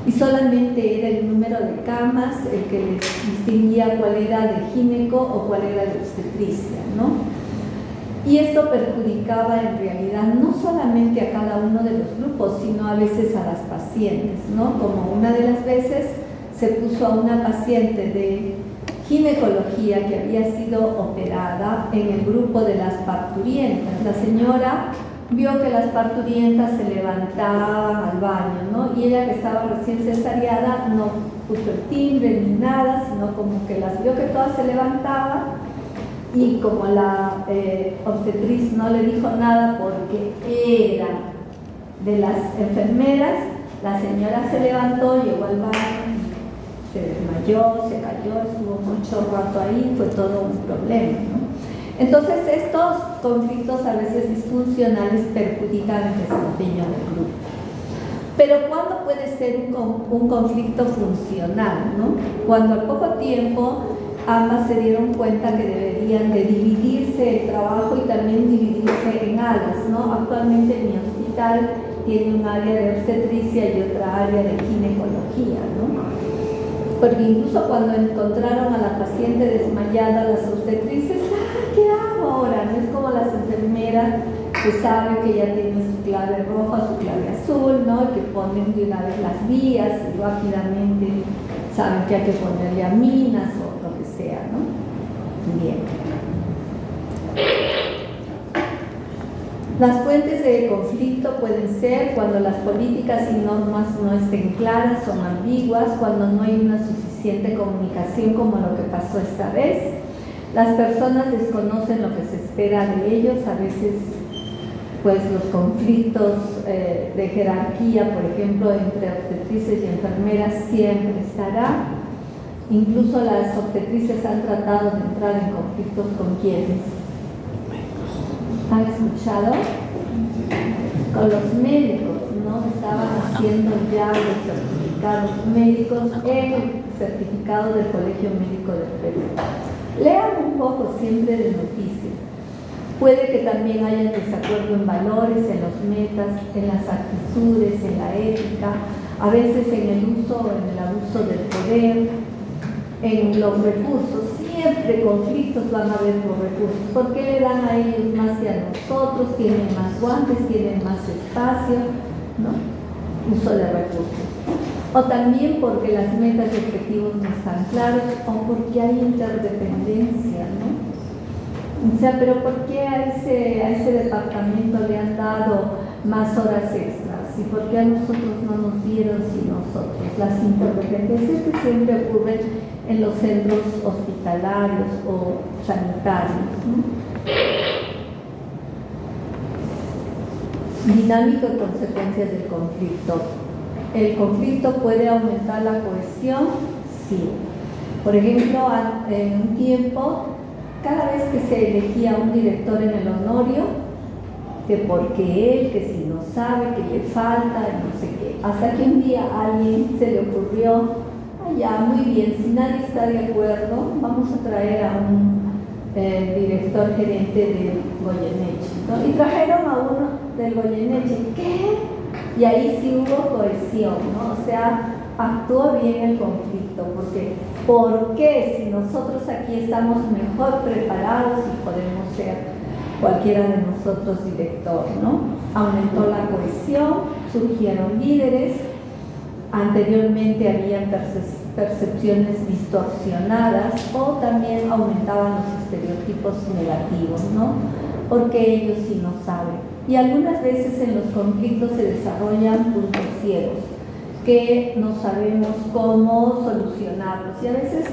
Y solamente era el número de camas el que les distinguía cuál era de gineco o cuál era de obstetricia, ¿no? Y esto perjudicaba en realidad no solamente a cada uno de los grupos, sino a veces a las pacientes, ¿no? Como una de las veces se puso a una paciente de ginecología que había sido operada en el grupo de las parturientas. La señora vio que las parturientas se levantaban al baño, ¿no? Y ella, que estaba recién cesareada, no puso el timbre ni nada, sino como que las vio que todas se levantaban, y como la obstetriz no le dijo nada porque era de las enfermeras, la señora se levantó, llegó al baño, se desmayó, se cayó, estuvo mucho rato ahí, fue todo un problema, ¿no? Entonces estos conflictos a veces disfuncionales perjudican el desempeño del grupo. Pero ¿cuándo puede ser un conflicto funcional, ¿no? Cuando al poco tiempo ambas se dieron cuenta que deberían de dividirse el trabajo y también dividirse en áreas, ¿no? Actualmente mi hospital tiene un área de obstetricia y otra área de ginecología, ¿no? Porque incluso cuando encontraron a la paciente desmayada, las obstetrices, ¿qué hago ahora? No es como las enfermeras que saben que ya tiene su clave roja, su clave azul, ¿no? Y que ponen de una vez las vías y rápidamente saben que hay que ponerle aminas o lo que sea, ¿no? Bien. Las fuentes de conflicto pueden ser cuando las políticas y normas no estén claras, son ambiguas, cuando no hay una suficiente comunicación como lo que pasó esta vez. Las personas desconocen lo que se espera de ellos, a veces pues los conflictos de jerarquía, por ejemplo, entre obstetrices y enfermeras siempre estará. Incluso las obstetrices han tratado de entrar en conflictos con quienes. ¿Han escuchado? Con los médicos, ¿no? Estaban haciendo ya los certificados médicos en el certificado del Colegio Médico del Perú. Lean un poco siempre de noticias. Puede que también haya desacuerdo en valores, en los metas, en las actitudes, en la ética, a veces en el uso o en el abuso del poder, en los recursos. Siempre conflictos van a haber por recursos. ¿Por qué le dan a ellos más que a nosotros? Tienen más guantes, tienen más espacio, ¿no? Uso de recursos. O también porque las metas y objetivos no están claros, o porque hay interdependencia, ¿no? O sea, pero ¿por qué a ese departamento le han dado más horas extras? ¿Y por qué a nosotros no nos dieron si nosotros? Las interdependencias que siempre ocurren en los centros hospitalarios o sanitarios, ¿no? Dinámica y consecuencias del conflicto. ¿El conflicto puede aumentar la cohesión? Sí. Por ejemplo, en un tiempo, cada vez que se elegía un director en el honorio, que porque él, que si no sabe, que le falta, no sé qué, hasta que un día a alguien se le ocurrió, ya, muy bien, si nadie está de acuerdo, vamos a traer a un director gerente de Goyeneche, ¿no? Y trajeron a uno del Goyeneche. ¿Qué? Y ahí sí hubo cohesión, ¿no? O sea, actuó bien el conflicto, porque ¿por qué si nosotros aquí estamos mejor preparados y podemos ser cualquiera de nosotros director, ¿no? Aumentó la cohesión, surgieron líderes. Anteriormente había percepciones distorsionadas o también aumentaban los estereotipos negativos, ¿no? Porque ellos sí no saben. Y algunas veces en los conflictos se desarrollan puntos ciegos que no sabemos cómo solucionarlos. Y a veces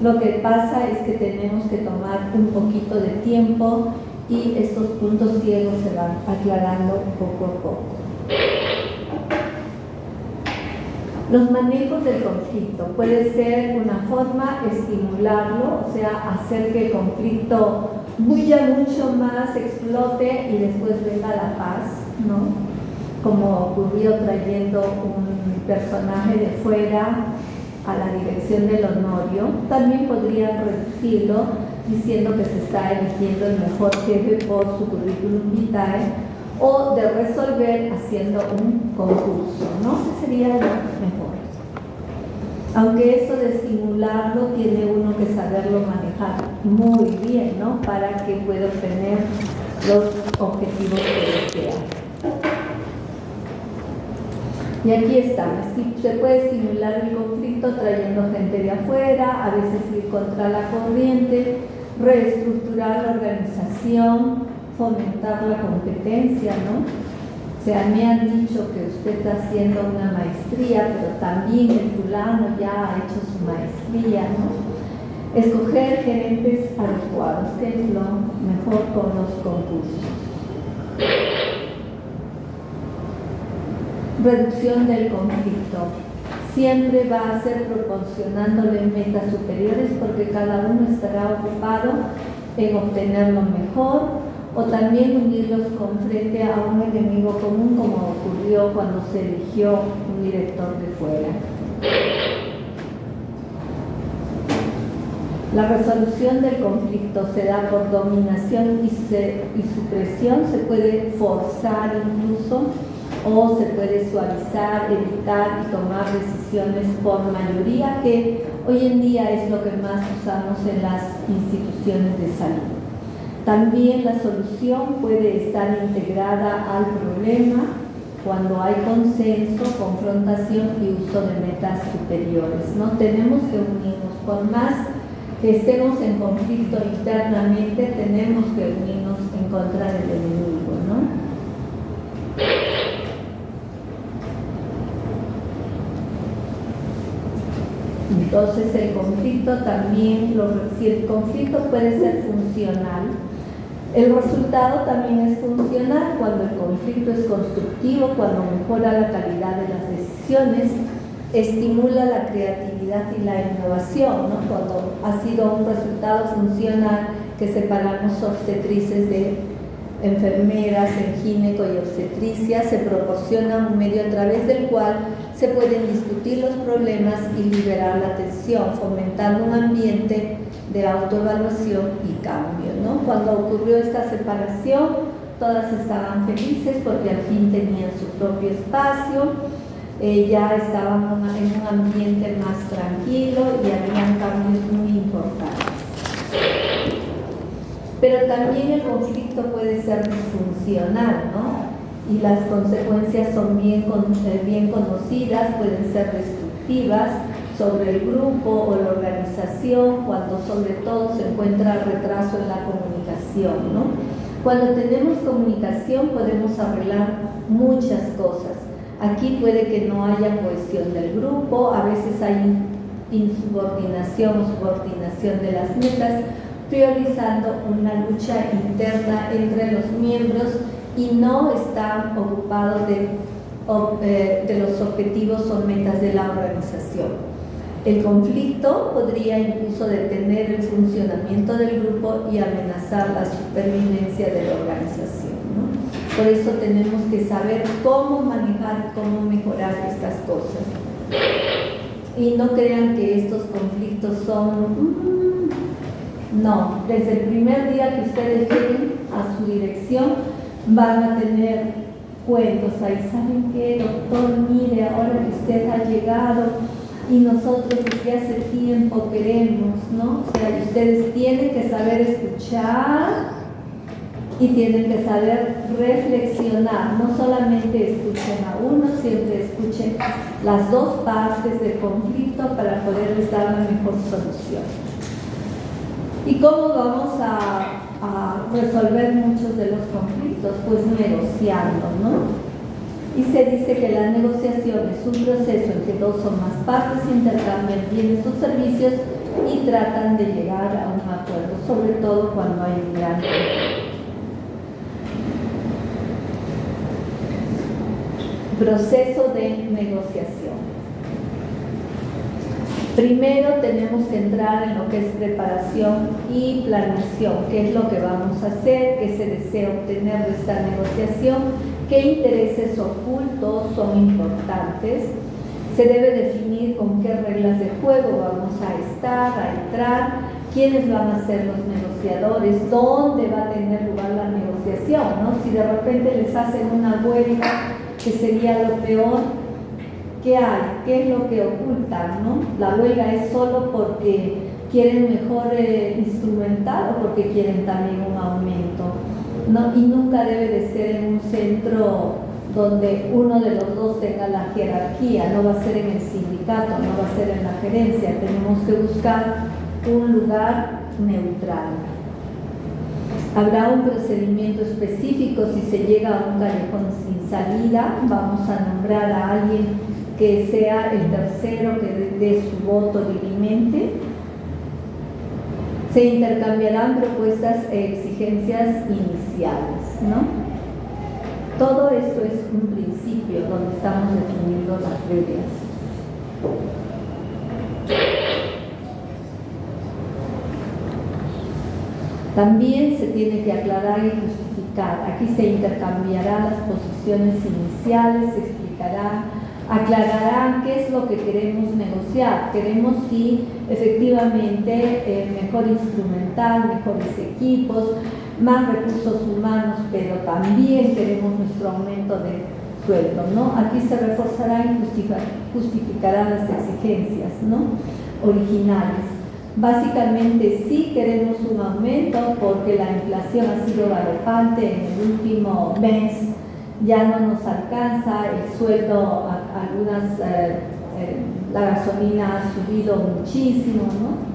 lo que pasa es que tenemos que tomar un poquito de tiempo y estos puntos ciegos se van aclarando poco a poco. Los manejos del conflicto puede ser una forma estimularlo, o sea, hacer que el conflicto bulla mucho más, explote y después venga la paz, ¿no? Como ocurrió trayendo un personaje de fuera a la dirección del honorio. También podrían reducirlo diciendo que se está eligiendo el mejor jefe por su currículum vitae, o de resolver haciendo un concurso, ¿no? Ese sería lo mejor. Aunque eso de simularlo tiene uno que saberlo manejar muy bien, ¿no? Para que pueda obtener los objetivos que desea. Y aquí está, se puede simular el conflicto trayendo gente de afuera, a veces ir contra la corriente, reestructurar la organización, fomentar la competencia, ¿no? O sea, me han dicho que usted está haciendo una maestría, pero también el fulano ya ha hecho su maestría, ¿no? Escoger gerentes adecuados, que es lo mejor con los concursos. Reducción del conflicto. Siempre va a ser proporcionándole metas superiores porque cada uno estará ocupado en obtener lo mejor, o también unirlos con frente a un enemigo común, como ocurrió cuando se eligió un director de fuera. La resolución del conflicto se da por dominación y supresión, se puede forzar incluso, o se puede suavizar, evitar y tomar decisiones por mayoría, que hoy en día es lo que más usamos en las instituciones de salud. También la solución puede estar integrada al problema cuando hay consenso, confrontación y uso de metas superiores, ¿no? Tenemos que unirnos, por más que estemos en conflicto internamente, tenemos que unirnos en contra del enemigo, ¿no? Entonces el conflicto también, si el conflicto puede ser funcional, el resultado también es funcional cuando el conflicto es constructivo, cuando mejora la calidad de las decisiones, estimula la creatividad y la innovación, ¿no? Cuando ha sido un resultado funcional que separamos obstetrices de enfermeras en gineco y obstetricia, se proporciona un medio a través del cual se pueden discutir los problemas y liberar la tensión, fomentando un ambiente de autoevaluación y cambio, ¿no? Cuando ocurrió esta separación, todas estaban felices porque al fin tenían su propio espacio, ya estaban en un ambiente más tranquilo y habían cambios muy importantes. Pero también el conflicto puede ser disfuncional, ¿no? Y las consecuencias son bien conocidas, pueden ser destructivas sobre el grupo o la organización, cuando sobre todo se encuentra retraso en la comunicación, ¿no? Cuando tenemos comunicación podemos arreglar muchas cosas. Aquí puede que no haya cohesión del grupo, a veces hay insubordinación o subordinación de las metas, priorizando una lucha interna entre los miembros y no están ocupados de los objetivos o metas de la organización. El conflicto podría incluso detener el funcionamiento del grupo y amenazar la supervivencia de la organización, ¿no? Por eso tenemos que saber cómo manejar, cómo mejorar estas cosas. Y no crean que estos conflictos son... No, desde el primer día que ustedes lleguen a su dirección van a tener cuentos ahí. ¿Saben qué, doctor? Mire, ahora que usted ha llegado y nosotros desde hace tiempo queremos, ¿no? O sea, ustedes tienen que saber escuchar y tienen que saber reflexionar. No solamente escuchen a uno, siempre escuchen las dos partes del conflicto para poderles dar la mejor solución. ¿Y cómo vamos a resolver muchos de los conflictos? Pues negociando, ¿no? Y se dice que la negociación es un proceso en que dos o más partes intercambian bienes o servicios y tratan de llegar a un acuerdo, sobre todo cuando hay un gran conflicto. proceso de negociación. Primero tenemos que entrar en lo que es preparación y planeación, qué es lo que vamos a hacer, qué se desea obtener de esta negociación, qué intereses ocultos son importantes. Se debe definir con qué reglas de juego vamos a estar, a entrar, quiénes van a ser los negociadores, dónde va a tener lugar la negociación, ¿no? Si de repente les hacen una huelga, que sería lo peor, ¿qué hay? ¿Qué es lo que ocultan, no? La huelga es solo porque quieren mejor instrumental o porque quieren también un aumento, ¿no? Y nunca debe de ser en un centro donde uno de los dos tenga la jerarquía, no va a ser en el sindicato, no va a ser en la gerencia, tenemos que buscar un lugar neutral. Habrá un procedimiento específico si se llega a un callejón sin salida, vamos a nombrar a alguien que sea el tercero que dé su voto dirimente. Se intercambiarán propuestas e exigencias iniciales, ¿no? Todo esto es un principio donde estamos definiendo las reglas. También se tiene que aclarar y justificar. Aquí se intercambiarán las posiciones iniciales, se explicarán, aclararán qué es lo que queremos negociar. Queremos sí, efectivamente, mejor instrumental, mejores equipos, más recursos humanos, pero también queremos nuestro aumento de sueldo, ¿no? Aquí se reforzarán y justificarán las exigencias, ¿no? Originales. Básicamente sí queremos un aumento porque la inflación ha sido galopante en el último mes, ya no nos alcanza, el sueldo, la gasolina ha subido muchísimo, ¿no?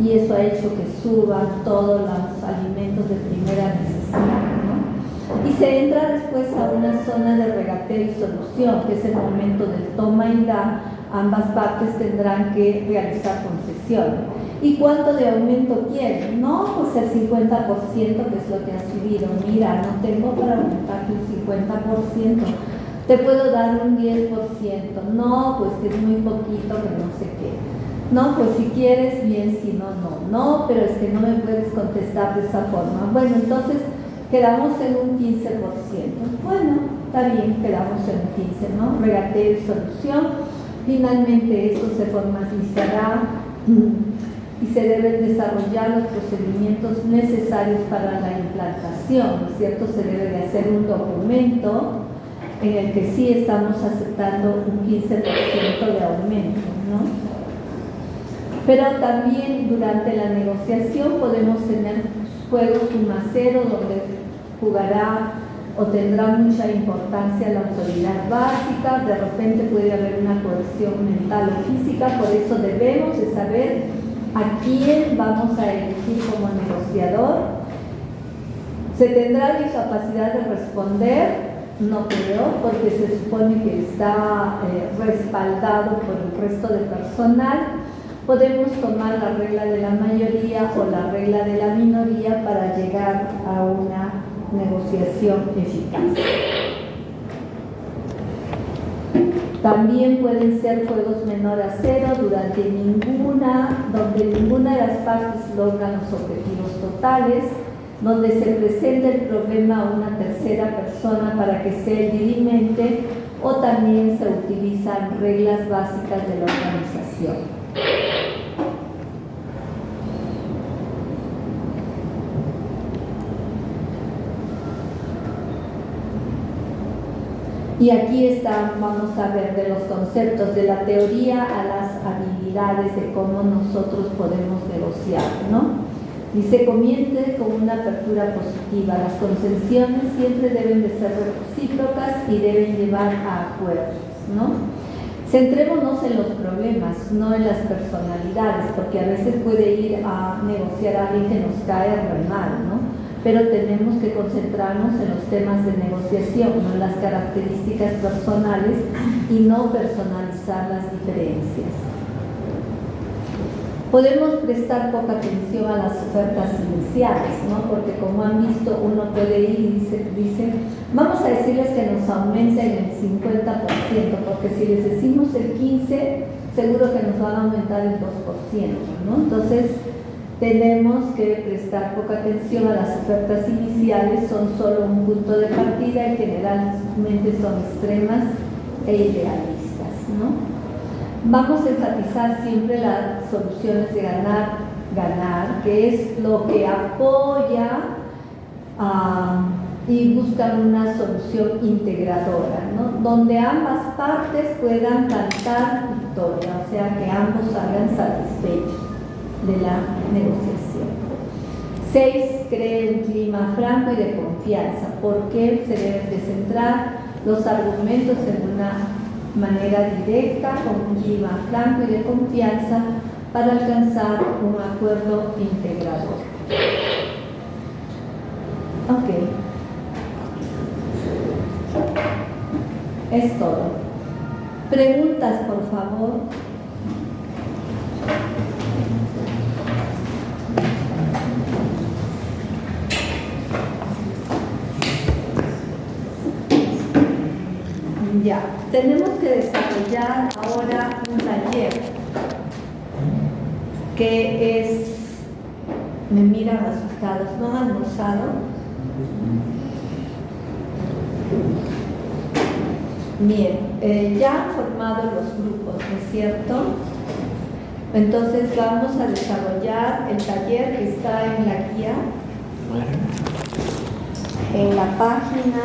Y eso ha hecho que suban todos los alimentos de primera necesidad, ¿no? Y se entra después a una zona de regateo y solución, que es el momento del toma y da. Ambas partes tendrán que realizar concesiones. ¿Y cuánto de aumento quieren? No, pues el 50%, que es lo que ha subido. Mira, no tengo para aumentarte un 50%. Te puedo dar un 10%. No, pues que es muy poquito, que no sé qué. No, pues si quieres, bien, si no, no. No, pero es que no me puedes contestar de esa forma. Bueno, entonces quedamos en un 15%. Bueno, está bien, quedamos en un 15%, ¿no? Regateo y solución. Finalmente esto se formalizará y se deben desarrollar los procedimientos necesarios para la implantación, ¿no es cierto? Se debe de hacer un documento en el que sí estamos aceptando un 15% de aumento, ¿no? Pero también durante la negociación podemos tener juegos 1-0 donde jugará o tendrá mucha importancia la autoridad básica, de repente puede haber una coerción mental o física, por eso debemos de saber a quién vamos a elegir como negociador. ¿Se tendrá la capacidad de responder? No creo, porque se supone que está respaldado por el resto del personal. Podemos tomar la regla de la mayoría o la regla de la minoría para llegar a una negociación eficaz. También pueden ser juegos menor a 0 donde ninguna de las partes logra los objetivos totales, donde se presenta el problema a una tercera persona para que sea el dirimente, o también se utilizan reglas básicas de la organización. Y aquí vamos a ver de los conceptos de la teoría a las habilidades de cómo nosotros podemos negociar, ¿no? Dice, comience con una apertura positiva. Las concesiones siempre deben de ser recíprocas y deben llevar a acuerdos, ¿no? Centrémonos en los problemas, no en las personalidades, porque a veces puede ir a negociar a alguien que nos cae re mal, ¿no? Pero tenemos que concentrarnos en los temas de negociación, no en las características personales y no personalizar las diferencias. Podemos prestar poca atención a las ofertas iniciales, ¿no? Porque como han visto, uno puede ir y dice, vamos a decirles que nos aumenten el 50%, porque si les decimos el 15%, seguro que nos van a aumentar el 2%, ¿no? Entonces, tenemos que prestar poca atención a las ofertas iniciales, son solo un punto de partida y generalmente son extremas e idealistas, ¿no? Vamos a enfatizar siempre las soluciones de ganar, que es lo que apoya y buscan una solución integradora, ¿no? Donde ambas partes puedan cantar victoria, o sea, que ambos salgan satisfechos de la negociación. 6, cree un clima franco y de confianza, porque se deben de centrar los argumentos en una manera directa, con un clima franco y de confianza, para alcanzar un acuerdo integrador. Ok. Es todo. Preguntas, por favor. Ya, tenemos que desarrollar ahora un taller que es, me miran asustados, ¿no han almorzado? Bien, ya han formado los grupos, ¿no es cierto? Entonces vamos a desarrollar el taller que está en la guía, en la página